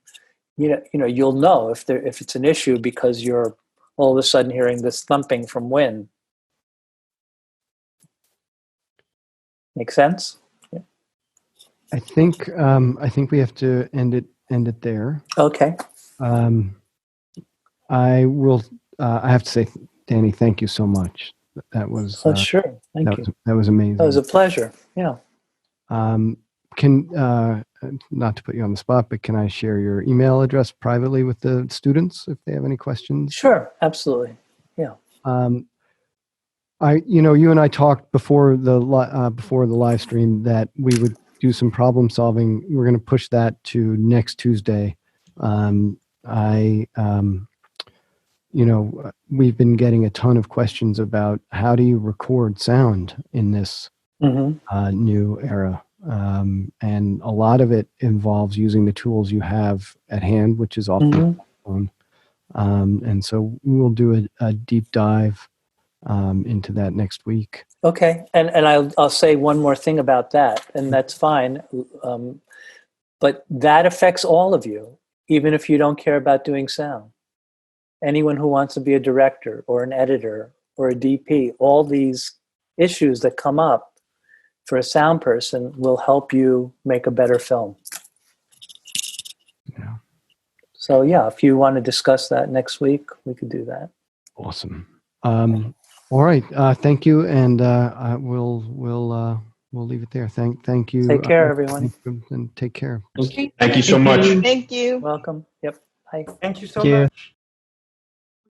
you'll know if it's an issue, because you're all of a sudden hearing this thumping from wind. Make sense? Yeah. I think we have to end it there. Okay. I will. I have to say, Danny, thank you so much. That was sure. Thank you. That was amazing. That was a pleasure. Yeah. Can not to put you on the spot, but can I share your email address privately with the students if they have any questions? Sure, absolutely. Yeah. You and I talked before the live stream that we would do some problem solving. We're going to push that to next Tuesday. We've been getting a ton of questions about how do you record sound in this new era. And a lot of it involves using the tools you have at hand, which is often phone. And so we'll do a deep dive into that next week. Okay, and I'll say one more thing about that, and that's fine. But that affects all of you, even if you don't care about doing sound. Anyone who wants to be a director or an editor or a DP, all these issues that come up for a sound person will help you make a better film. Yeah. So yeah, if you want to discuss that next week, we could do that. Awesome. All right. Thank you, and we'll leave it there. Thank you. Take care, everyone. And take care. Thank you so much. Thank you. Welcome. Yep. Bye. Thank you so Yeah. much.